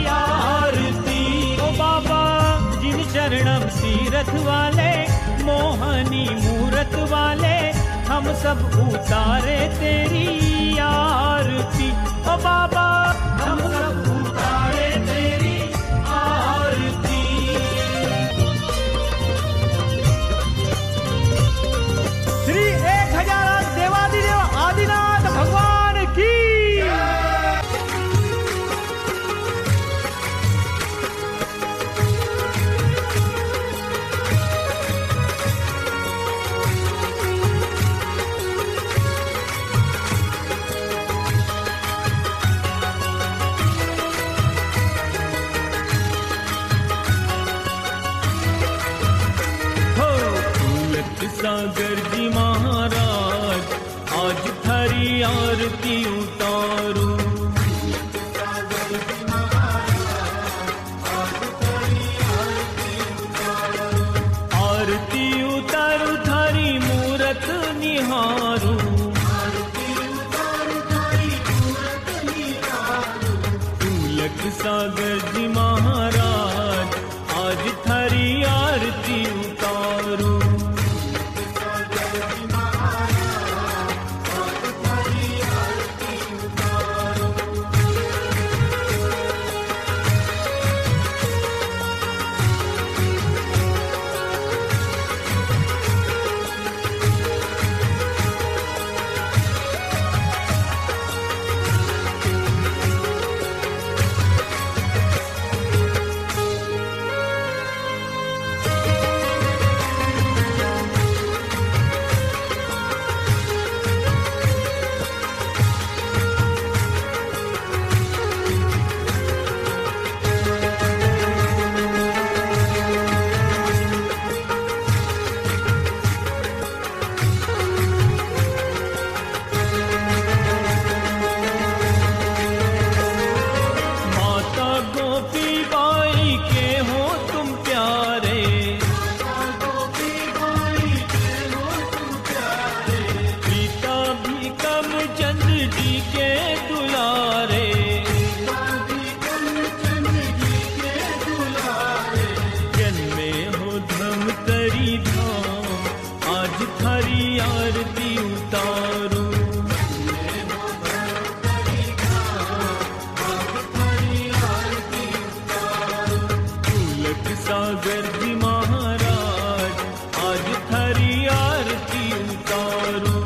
आरती। ओ बाबा जिन शरणम तीरथ वाले, मोहनी मूरत वाले, हम सब उतारे तेरी आरती। ओ बाबा हम सब उतारे तेरी आरती। श्री 1000 देवादिदेव आदिनाथ भगवान की। आरती उतारूं। आरती उतारूं थारी मूरत निहारूं। पुलक सागर जी महाराज आज थारी आरती उतारूं। सागर जी महाराज आज थारी आरती उतारूं।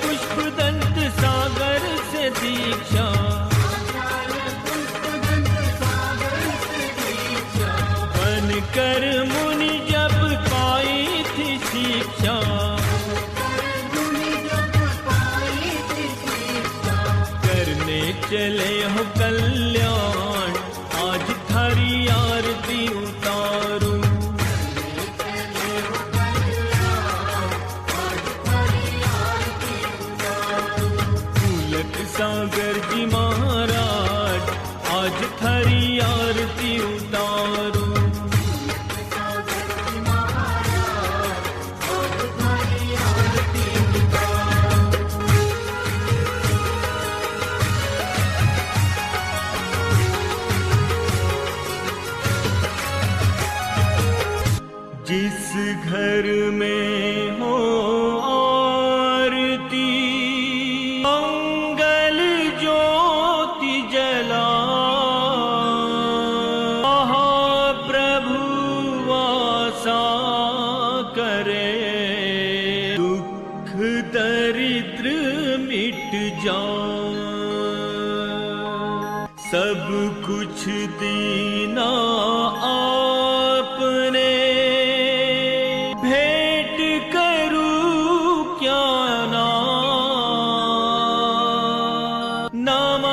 पुष्पदंत सागर से दीक्षा बन कर मुनि जब पाई थी शिक्षा। करने चले हो कल्याण आज थारी आरती उतारूं। सागर जी महाराज आज थारी आरती उतारूं। जिस घर में हो आरती मंगल ज्योति जला महाप्रभु वासा करे। दुख दरिद्र मिट जाए सब कुछ दीना आपने। भेंट करूं क्या नाम